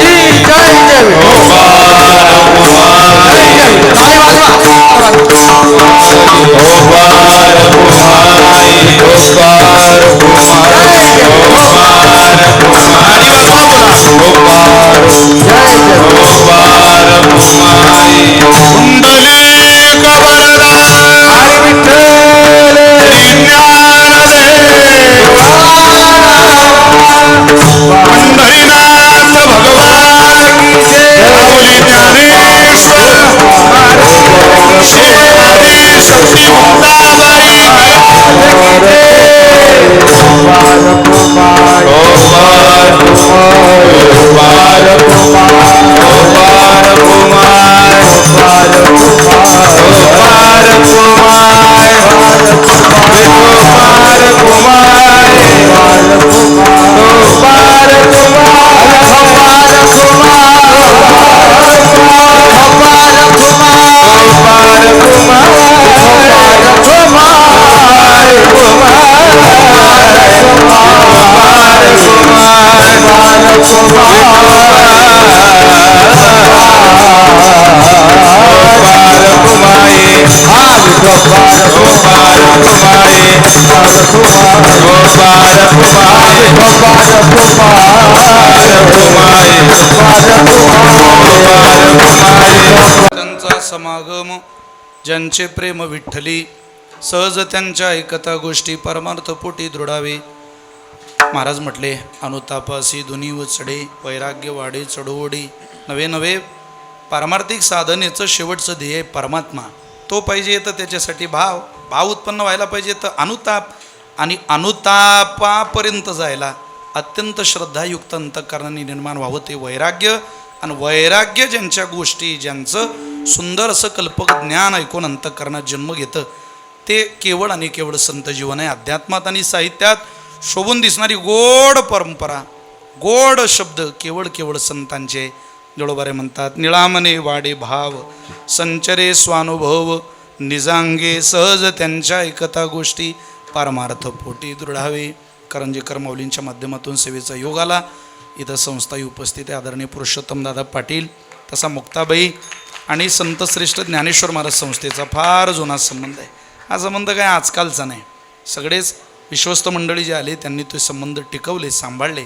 त्यांचा समागम ज्यांचे प्रेम विठ्ठली, सहज त्यांच्या ऐकता गोष्टी, परमार्थ पोटी दृढावे. महाराज म्हटले अनुतापासी दुनी वचडे, वैराग्य वाढे चढोडी. नवे नवे पारमार्थिक साधनेचं शेवटचं ध्येय परमात्मा. तो पाहिजे तर त्याच्यासाठी भाव उत्पन्न व्हायला पाहिजे तर अनुताप, आणि अनुतापापर्यंत जायला अत्यंत श्रद्धायुक्त अंतःकरणाने निर्माण व्हावं ते वैराग्य. आणि वैराग्य ज्यांच्या गोष्टी, ज्यांचं सुंदर असं कल्पक ज्ञान ऐकून अंतःकरणात जन्म घेतं, ते केवळ आणि केवळ संत जीवन आहे. अध्यात्मात आणि साहित्यात शोभून दिसणारी गोड परंपरा, गोड शब्द केवळ केवळ संतांचे. जोडोबारे म्हणतात निळामने वाडे भाव, संचरे स्वानुभव निजांगे. सहज त्यांच्या ऐकता गोष्टी, पारमार्थ पोटी दृढावे. करंजेकर माऊलींच्या माध्यमातून सेवेचा योग आला. इथं संस्थाही उपस्थित आहे. आदरणीय पुरुषोत्तम दादा पाटील, तसा मुक्ताबाई आणि संतश्रेष्ठ ज्ञानेश्वर महाराज संस्थेचा फार जुना संबंध आहे. हा संबंध काय आजकालचा नाही. सगळेच विश्वस्त मंडळी जे आले त्यांनी ते संबंध टिकवले, सांभाळले.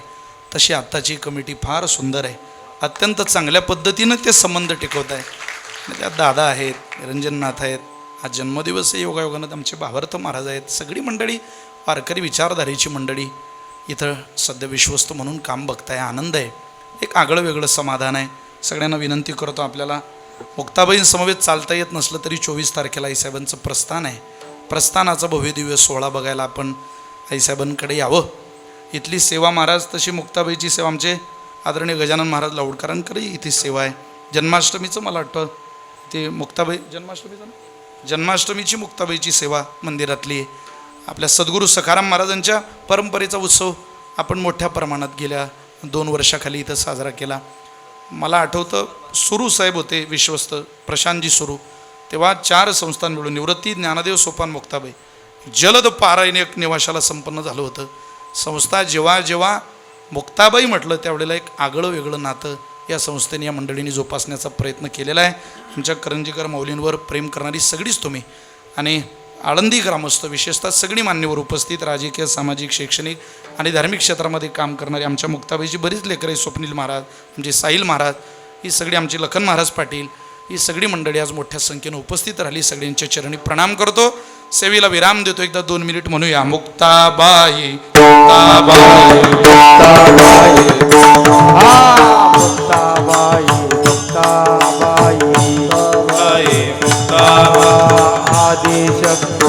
तशी आत्ताची कमिटी फार सुंदर आहे. अत्यंत चांगल्या पद्धतीनं ते संबंध टिकवत आहे. त्यात दादा आहेत, निरंजननाथ आहेत. हा जन्मदिवस आहे. योगायोगानं आमचे भावार्थ महाराज आहेत. सगळी मंडळी वारकरी विचारधारेची मंडळी इथं सध्या विश्वस्त म्हणून काम बघताय. आनंद आहे. एक आगळं वेगळं समाधान आहे. सगळ्यांना विनंती करतो, आपल्याला मुक्ताबाईंसमवेत चालता येत नसलं तरी 24 तारखेला आईसाहेबांचं प्रस्थान आहे. प्रस्थानाचा भव्यदिव्य सोहळा बघायला आपण आईसाहेबांकडे यावं. इथली सेवा महाराज, तशी मुक्ताबाईची सेवा आमचे आदरणीय गजानन महाराज लाऊडकरांकडे इथे सेवा आहे. जन्माष्टमीचं मला वाटतं ते मुक्ताबाई जन्माष्टमीची मुक्ताबाईची सेवा मंदिरातली आहे. आपल्या सद्गुरू सखाराम महाराजांच्या परंपरेचा उत्सव आपण मोठ्या प्रमाणात गेल्या 2 वर्षाखाली इथं साजरा केला. मला आठवतं सुरू साहेब होते विश्वस्त, प्रशांतजी सुरू, तेव्हा 4 संस्थान मिळून निवृत्ती, ज्ञानदेव, सोपान, मुक्ताबाई जलद पारायण एक निवाशाला संपन्न झालं होतं. संस्था जेव्हा जेव्हा मुक्ताबाई म्हटलं त्यावेळेला एक आगळं वेगळं नातं या संस्थेने, या मंडळींनी जोपासण्याचा प्रयत्न केलेला आहे. आमच्या करंजीकर माऊलींवर प्रेम करणारी सगळीच तुम्ही आणि आळंदी ग्रामस्थ विशेषतः सगळी मान्यवर उपस्थित, राजकीय, सामाजिक, शैक्षणिक आणि धार्मिक क्षेत्रामध्ये काम करणारी आमच्या मुक्ताबाईची बरीच लेकरं आहे, स्वप्नील महाराज, म्हणजे साहिल महाराज, ही सगळी आमची लखन महाराज पाटील, ही सगळी मंडळी आज मोठ्या संख्येनं उपस्थित राहिली. सगळ्यांच्या चरणी प्रणाम करतो. सेवेला विराम देतो. एकदा 2 मिनिट म्हणूया मुक्ताबाई मुक्ताबाई मुक्ताबाई मुक्ताबाई मुक्ताबाई आदिशक्ती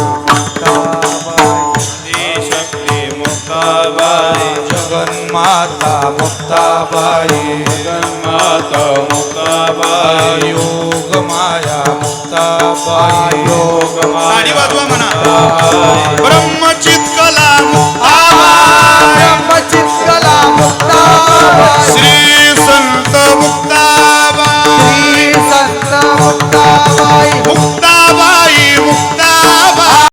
मुक्ताबाई जगन्माता मुक्ताबाई योग माया मुक्ताबाई योग साडी वाजवा म्हणा. ब्रह्मचित कला